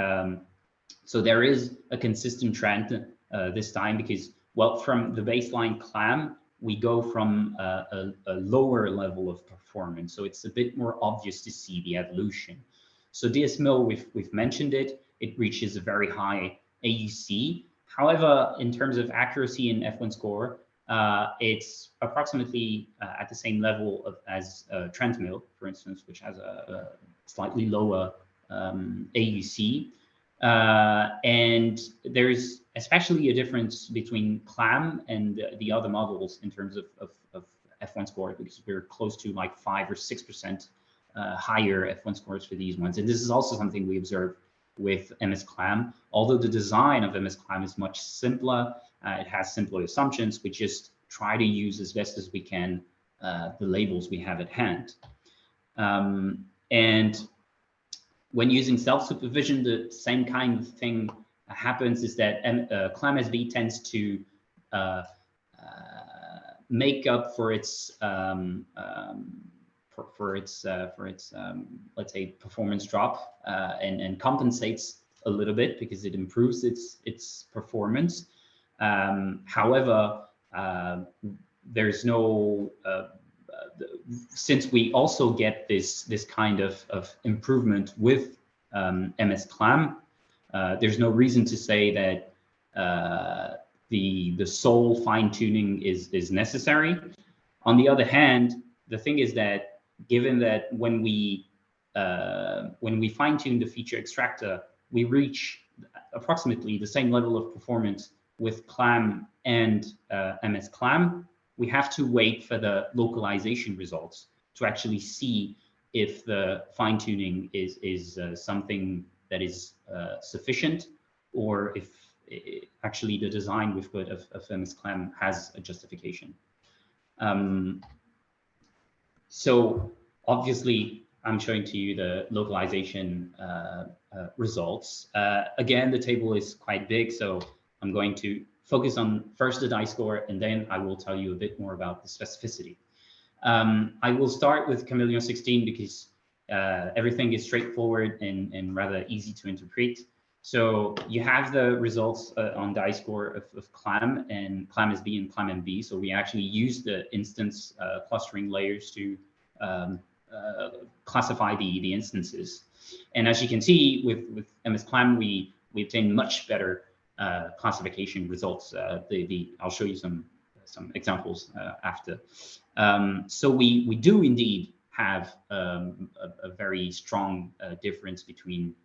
so there is a consistent trend this time because, well, from the baseline CLAM, we go from a lower level of performance. So it's a bit more obvious to see the evolution. So DSMIL, we've mentioned it, it reaches a very high AUC. However, in terms of accuracy and F1 score, it's approximately at the same level as Transmil, for instance, which has a slightly lower AUC. And there's especially a difference between CLAM and the other models in terms of F1 score, because we're close to like 5 or 6% higher F1 scores for these ones. And this is also something we observe with MS-CLAM. Although the design of MS-CLAM is much simpler, it has simpler assumptions. We just try to use as best as we can the labels we have at hand. And when using self-supervision, the same kind of thing happens, is that CLAM-SV tends to make up for its let's say performance drop and compensates a little bit because it improves its performance. However, there's no since we also get this kind of improvement with MS-CLAM, there's no reason to say that the sole fine-tuning is necessary. On the other hand, the thing is that given that when we fine-tune the feature extractor, we reach approximately the same level of performance with CLAM and MS-CLAM, we have to wait for the localization results to actually see if the fine-tuning is something that is sufficient, or if actually the design we've put of MS-CLAM has a justification. So obviously, I'm showing to you the localization results. Again, the table is quite big, so I'm going to focus on first the die score, and then I will tell you a bit more about the specificity. I will start with Chameleon 16 because everything is straightforward and rather easy to interpret. So you have the results on die score of CLAM and CLAM-SV and CLAM-MV. So we actually use the instance clustering layers to classify the instances. And as you can see with MS-CLAM, we obtain much better classification results. I'll show you some examples after. So we do indeed have a very strong difference between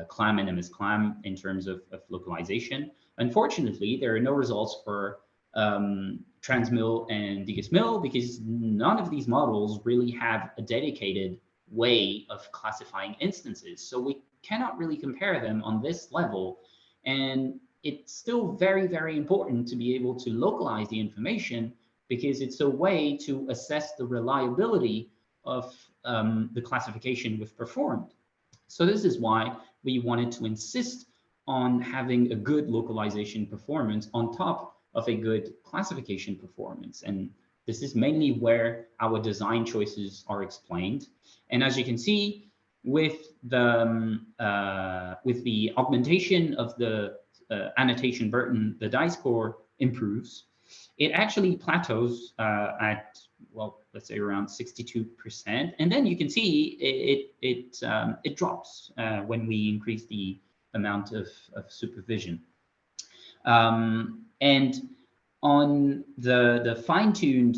CLAM and MS-CLAM in terms of localization. Unfortunately, there are no results for Transmill and DGIS-MIL because none of these models really have a dedicated way of classifying instances. So we cannot really compare them on this level. And it's still very, very important to be able to localize the information because it's a way to assess the reliability of the classification we've performed. So this is why we wanted to insist on having a good localization performance on top of a good classification performance. And this is mainly where our design choices are explained. And as you can see, with the augmentation of the annotation burden, the die-score improves. It actually plateaus at, well, let's say around 62%. And then you can see it drops when we increase the amount of supervision. And on the fine-tuned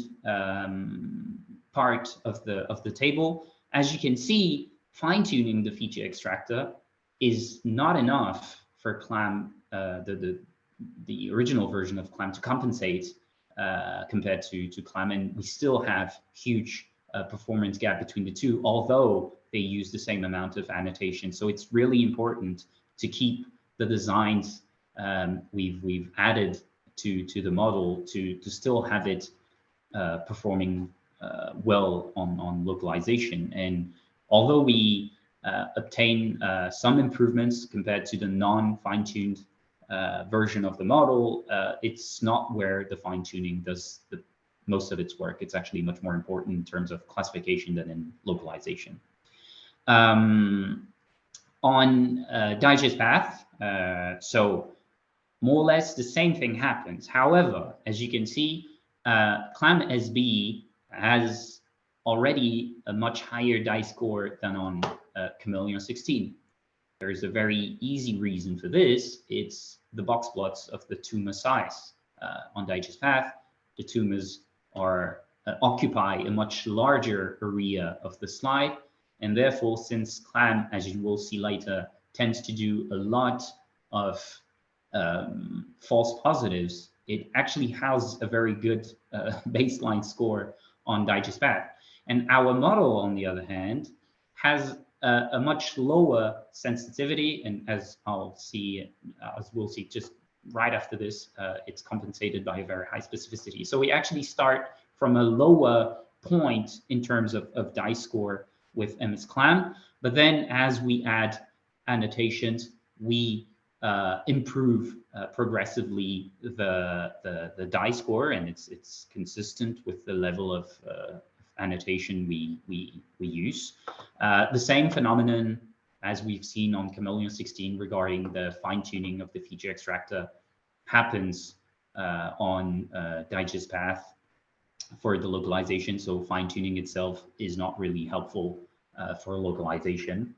part of the table, as you can see, fine-tuning the feature extractor is not enough for CLAM, the original version of CLAM, to compensate compared to CLAM, and we still have huge performance gap between the two, although they use the same amount of annotation. So it's really important to keep the designs we've added to the model to still have it performing well on localization. And although we obtain some improvements compared to the non-fine-tuned version of the model, it's not where the fine-tuning does most of its work. It's actually much more important in terms of classification than in localization. On digest path, so more or less the same thing happens. However, as you can see, CLAM SB has already a much higher die score than on Chameleon 16. There is a very easy reason for this. It's the box plots of the tumor size. On digest path, the tumors occupy a much larger area of the slide, and therefore, since CLAM, as you will see later, tends to do a lot of false positives, it actually has a very good baseline score on digest path. And our model, on the other hand, has a much lower sensitivity, and as we'll see just right after this, it's compensated by a very high specificity. So we actually start from a lower point in terms of die score with MS-CLAM, but then as we add annotations, we improve progressively the die score, and it's consistent with the level of annotation we use. The same phenomenon as we've seen on Chameleon 16 regarding the fine-tuning of the feature extractor happens on digest path for the localization. So fine-tuning itself is not really helpful for localization.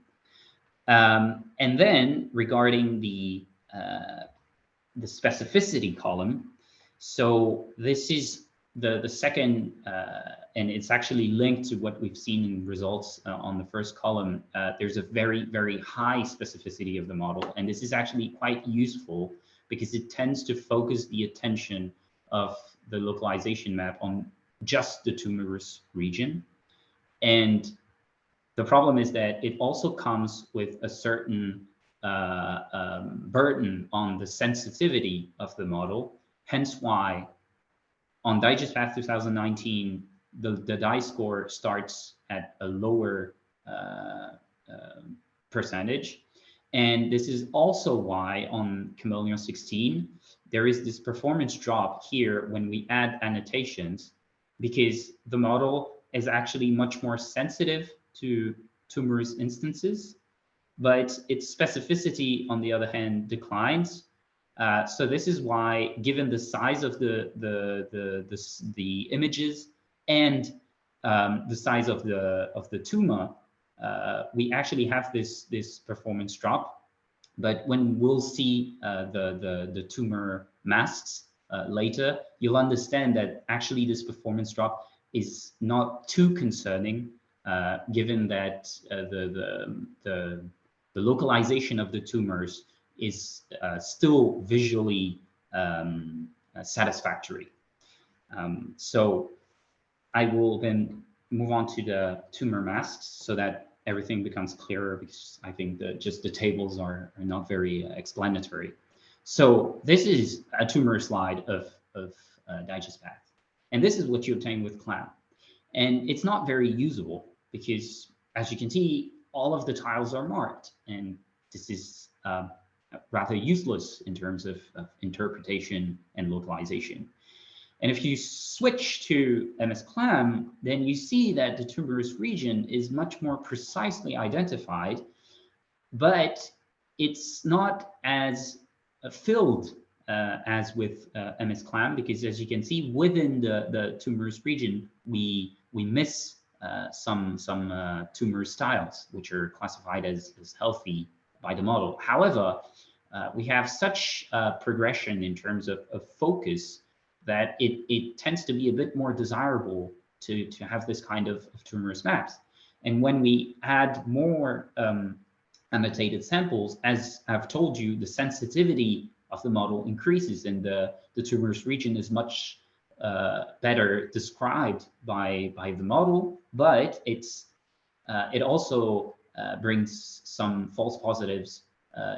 And then regarding the specificity column, so this is the second, and it's actually linked to what we've seen in results on the first column. There's a very, very high specificity of the model, and this is actually quite useful because it tends to focus the attention of the localization map on just the tumorous region. And the problem is that it also comes with a certain burden on the sensitivity of the model, hence why on digest path 2019, the die score starts at a lower percentage. And this is also why on Chameleon 16, there is this performance drop here when we add annotations, because the model is actually much more sensitive to tumorous instances, but its specificity, on the other hand, declines. So this is why, given the size of the images and the size of the tumor, we actually have this performance drop. But when we'll see the tumor masks later, you'll understand that actually this performance drop is not too concerning given that the localization of the tumors is still visually satisfactory. So I will then move on to the tumor masks so that everything becomes clearer, because I think just the tables are not very explanatory. So this is a tumor slide of DigestPath. And this is what you obtain with CLAM. And it's not very usable because, as you can see, all of the tiles are marked. And this is rather useless in terms of interpretation and localization. And if you switch to MS-CLAM, then you see that the tumorous region is much more precisely identified, but it's not as filled as with MS-CLAM, because as you can see, within the tumorous region, we miss some tumor styles, which are classified as healthy by the model. However, we have such progression in terms of focus that it tends to be a bit more desirable to have this kind of tumorous maps. And when we add more annotated samples, as I've told you, the sensitivity of the model increases, and the tumorous region is much better described by the model, but it also brings some false positives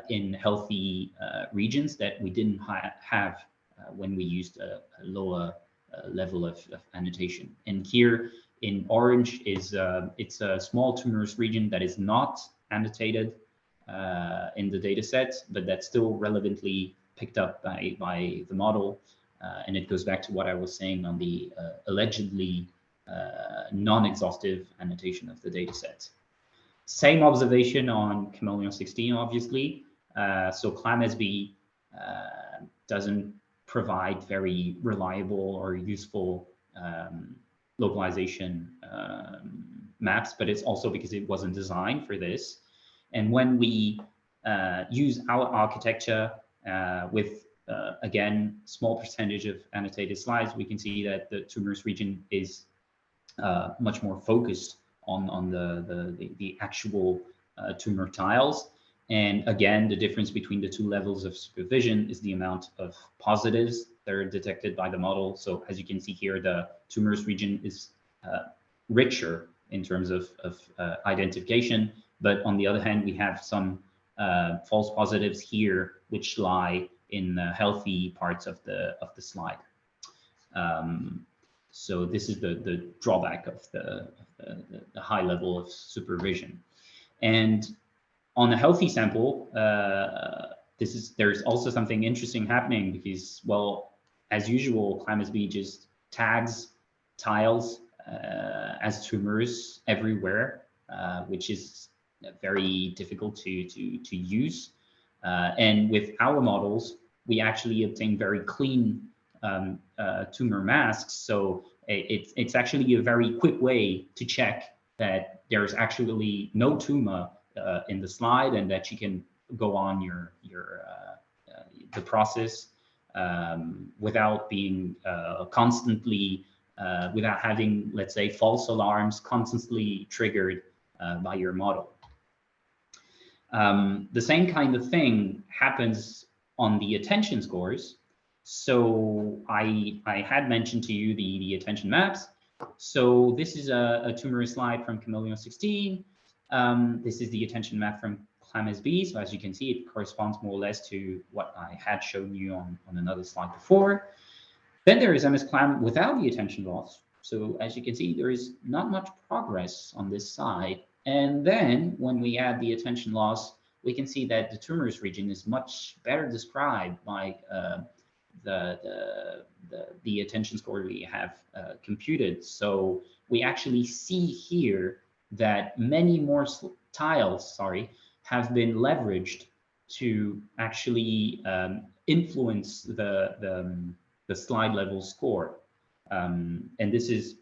in healthy regions that we didn't have when we used a lower level of annotation. And here in orange is it's a small tumorous region that is not annotated in the data set, but that's still relevantly picked up by the model. And it goes back to what I was saying on the allegedly non-exhaustive annotation of the data set. Same observation on Chameleon 16, obviously. So CLAM-SB doesn't provide very reliable or useful localization maps, but it's also because it wasn't designed for this. And when we use our architecture with, again, small percentage of annotated slides, we can see that the tumorous region is much more focused on the actual tumor tiles. And again, the difference between the two levels of supervision is the amount of positives that are detected by the model. So as you can see here, the tumorous region is richer in terms of identification. But on the other hand, we have some false positives here, which lie in the healthy parts of the slide. So this is the drawback of the high level of supervision. And on a healthy sample, there's also something interesting happening, because, well, as usual, CLAM-SB just tags tiles as tumors everywhere, which is very difficult to use. And with our models, we actually obtain very clean tumor masks. So it's actually a very quick way to check that there's actually no tumor in the slide, and that you can go on the process without being constantly, without having, let's say, false alarms constantly triggered by your model. The same kind of thing happens on the attention scores. So I had mentioned to you the attention maps. So this is a tumorous slide from Chameleon 16. This is the attention map from CLAM-SB. So as you can see, it corresponds more or less to what I had shown you on another slide before. Then there is MS-CLAM without the attention loss. So as you can see, there is not much progress on this side. And then when we add the attention loss, we can see that the tumorous region is much better described by the attention score we have computed. So we actually see here that many more tiles, have been leveraged to actually influence the slide level score. And this is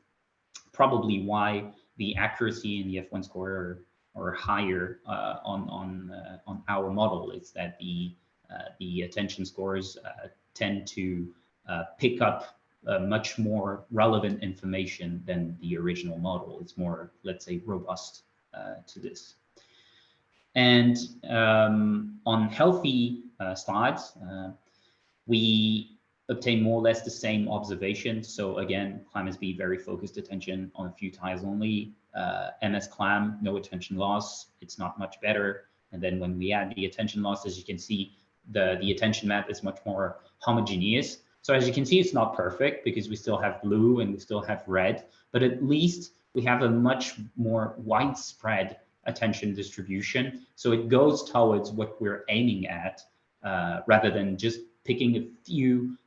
probably why the accuracy in the F1 score are higher on our model. It's that the attention scores tend to pick up much more relevant information than the original model. It's more, let's say, robust to this. And on healthy slides, we obtain more or less the same observations. So again, CLAM-SB, very focused attention on a few tiles only. MS-CLAM, no attention loss. It's not much better. And then when we add the attention loss, as you can see, the attention map is much more homogeneous. So as you can see, it's not perfect because we still have blue and we still have red, but at least we have a much more widespread attention distribution. So it goes towards what we're aiming at, rather than just picking a few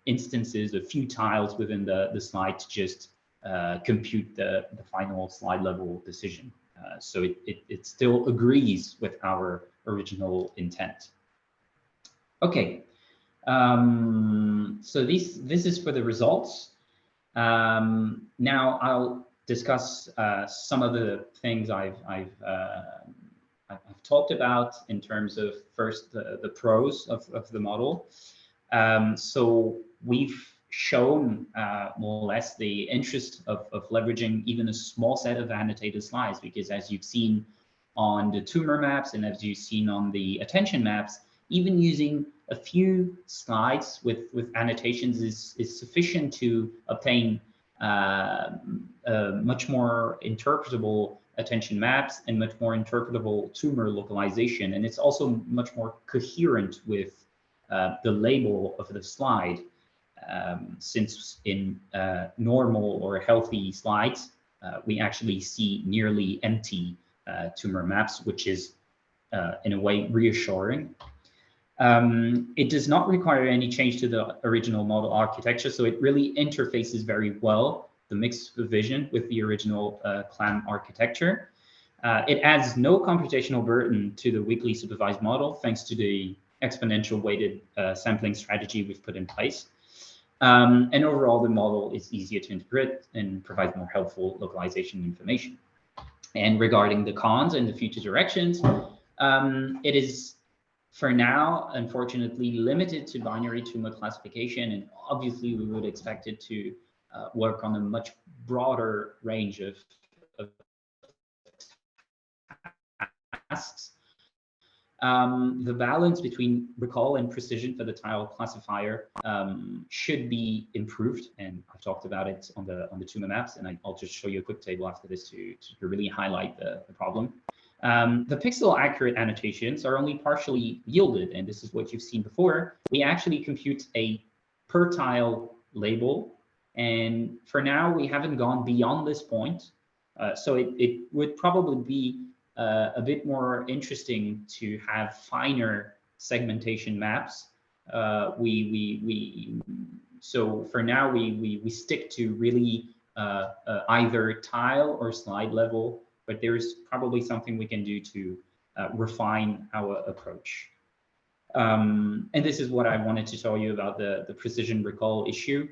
instances, a few tiles within the slide to just compute the final slide level decision. So it still agrees with our original intent. Okay, so this is for the results. Now I'll discuss some of the things I've talked about in terms of first the pros of the model. So we've shown more or less the interest of leveraging even a small set of annotated slides, because as you've seen on the tumor maps and as you've seen on the attention maps, even using a few slides with annotations is sufficient to obtain much more interpretable attention maps and much more interpretable tumor localization. And it's also much more coherent with the label of the slide, since in normal or healthy slides, we actually see nearly empty tumor maps, which is in a way reassuring. It does not require any change to the original model architecture, so it really interfaces very well the mixed vision with the original CLAM architecture. It adds no computational burden to the weakly supervised model, thanks to the exponential weighted sampling strategy we've put in place. And overall, the model is easier to interpret and provides more helpful localization information. And regarding the cons and the future directions, it is, for now, unfortunately, limited to binary tumor classification, and obviously we would expect it to work on a much broader range of tasks. The balance between recall and precision for the tile classifier should be improved, and I've talked about it on the tumor maps, and I'll just show you a quick table after this to really highlight the problem. The pixel accurate annotations are only partially yielded, and this is what you've seen before. We actually compute a per tile label, and for now we haven't gone beyond this point. So it would probably be a bit more interesting to have finer segmentation maps. So for now we stick to really either tile or slide level, but there's probably something we can do to refine our approach. And this is what I wanted to tell you about the precision recall issue.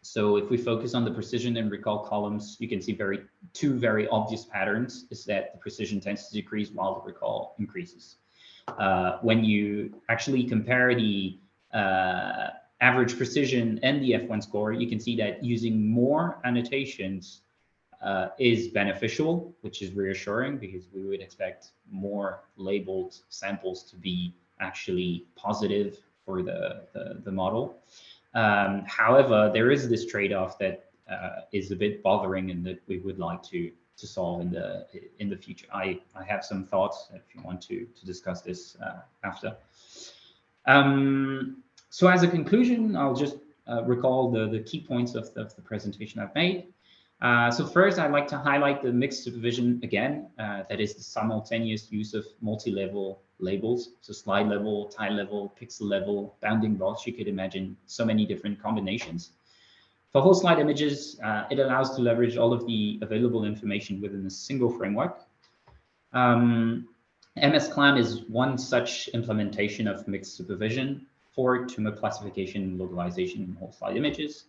So if we focus on the precision and recall columns, you can see two very obvious patterns, is that the precision tends to decrease while the recall increases. When you actually compare the average precision and the F1 score, you can see that using more annotations is beneficial, which is reassuring, because we would expect more labeled samples to be actually positive for the model. However, there is this trade-off that is a bit bothering and that we would like to solve in the future. I have some thoughts if you want to discuss this after. So as a conclusion, I'll just recall the key points of the presentation I've made. So first, I'd like to highlight the mixed supervision again, that is the simultaneous use of multi-level labels, so slide level, tile level, pixel level, bounding box. You could imagine so many different combinations. For whole slide images, it allows to leverage all of the available information within a single framework. MS-CLAM is one such implementation of mixed supervision for tumor classification and localization in whole slide images.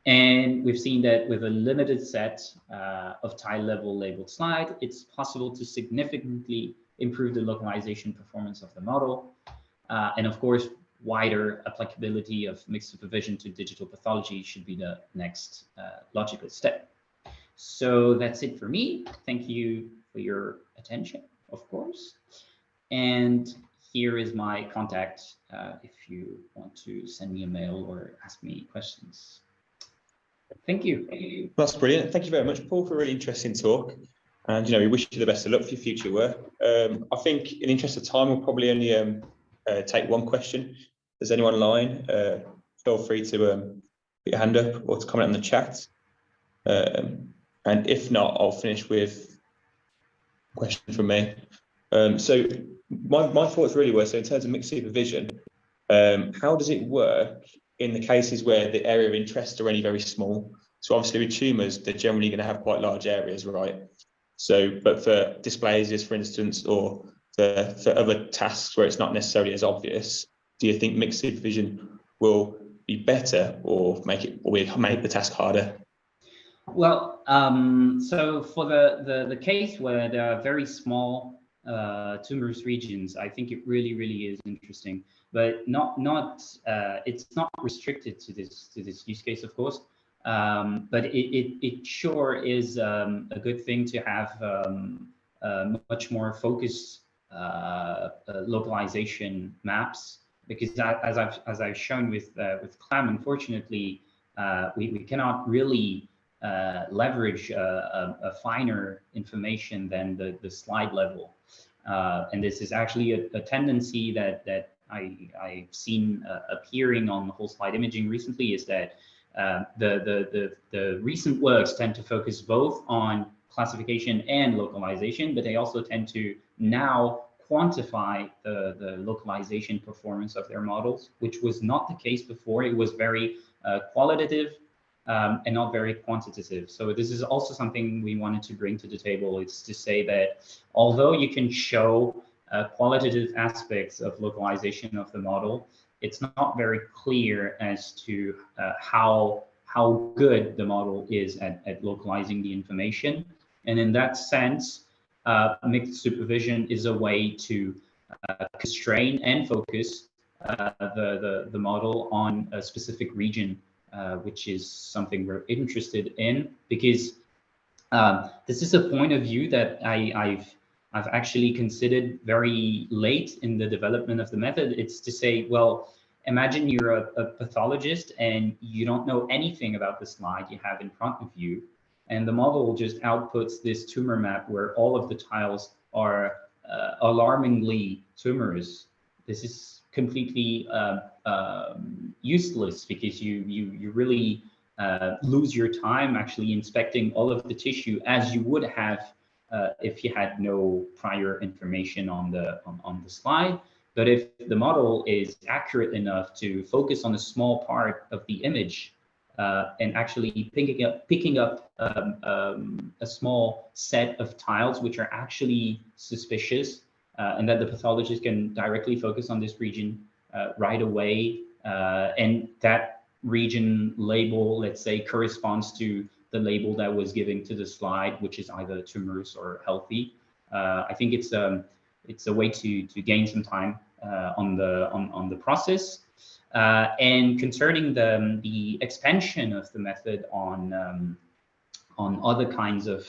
And we've seen that with a limited set of tile level labeled slide, it's possible to significantly improve the localization performance of the model. And of course, wider applicability of mixed supervision to digital pathology should be the next logical step. So that's it for me. Thank you for your attention, of course. And here is my contact if you want to send me a mail or ask me questions. Thank you. That's brilliant. Thank you very much, Paul, for a really interesting talk. And we wish you the best of luck for your future work. I think in the interest of time, we'll probably only take one question. If there's anyone online, feel free to put your hand up or to comment on the chat. And if not, I'll finish with a question from me. So my thoughts really were, so in terms of mixed supervision, how does it work in the cases where the area of interest are only very small? So obviously with tumours, they're generally going to have quite large areas, right? So, but for dysplasias, for instance, or for other tasks where it's not necessarily as obvious, do you think mixed supervision will be better or make the task harder? Well, so for the case where there are very small tumorous regions, I think it really is interesting, but it's not restricted to this use case, of course. But it sure is a good thing to have much more focused localization maps, because as I've shown with CLAM, unfortunately, we cannot really leverage a finer information than the slide level, and this is actually a tendency that I've seen appearing on the whole slide imaging recently, is that the recent works tend to focus both on classification and localization, but they also tend to now quantify the localization performance of their models, which was not the case before. It was very qualitative and not very quantitative. So this is also something we wanted to bring to the table. It's to say that although you can show qualitative aspects of localization of the model, it's not very clear as to how good the model is at localizing the information. And in that sense, mixed supervision is a way to constrain and focus the model on a specific region, which is something we're interested in, because this is a point of view that I've actually considered very late in the development of the method. It's to say, well, imagine you're a pathologist and you don't know anything about the slide you have in front of you, and the model just outputs this tumor map where all of the tiles are alarmingly tumorous. This is completely useless, because you really lose your time actually inspecting all of the tissue as you would have if you had no prior information on the slide. But if the model is accurate enough to focus on a small part of the image and actually picking up a small set of tiles which are actually suspicious, and that the pathologist can directly focus on this region right away, and that region label, let's say, corresponds to the label that was given to the slide, which is either tumorous or healthy. I think it's a way to gain some time on the process. And concerning the expansion of the method on other kinds of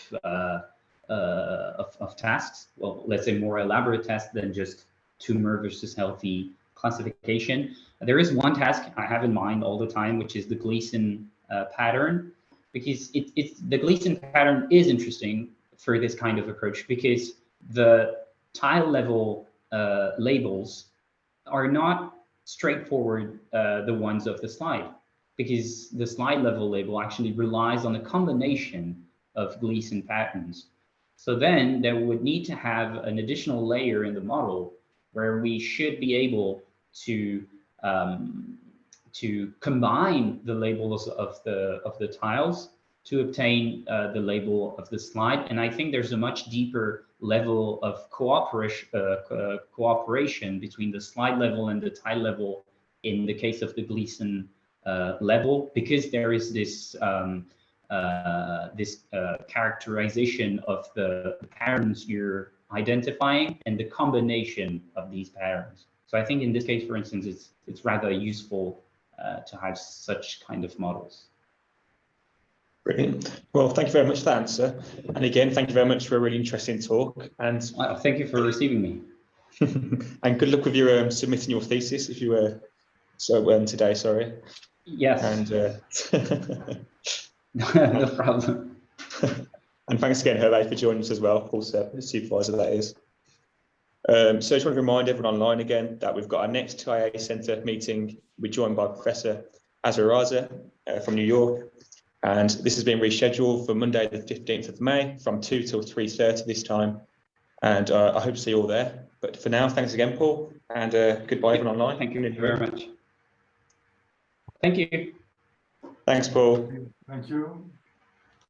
tasks, well, let's say more elaborate tasks than just tumor versus healthy classification, there is one task I have in mind all the time, which is the Gleason pattern, because the Gleason pattern is interesting for this kind of approach, because the tile level labels are not straightforward the ones of the slide, because the slide level label actually relies on a combination of Gleason patterns. So then there would need to have an additional layer in the model where we should be able to combine the labels of the tiles to obtain the label of the slide. And I think there's a much deeper level of cooperation between the slide level and the tile level in the case of the Gleason level, because there is this characterization of the patterns you're identifying and the combination of these patterns. So I think in this case, for instance, it's rather useful to have such kind of models. Brilliant. Well, thank you very much for that answer. And again, thank you very much for a really interesting talk. And Well, thank you for receiving me. and good luck with your submitting your thesis if you were today. Sorry. Yes. And no problem. and thanks again, Hervé, for joining us as well. Paul, supervisor, that is. So I just want to remind everyone online again that we've got our next TIA Centre meeting. We're joined by Professor Azaraza from New York. And this has been rescheduled for Monday, the 15th of May from 2 till 3:30 this time. And I hope to see you all there. But for now, thanks again, Paul. And goodbye, everyone online. Thank you very much. Thank you. Thanks, Paul. Thank you.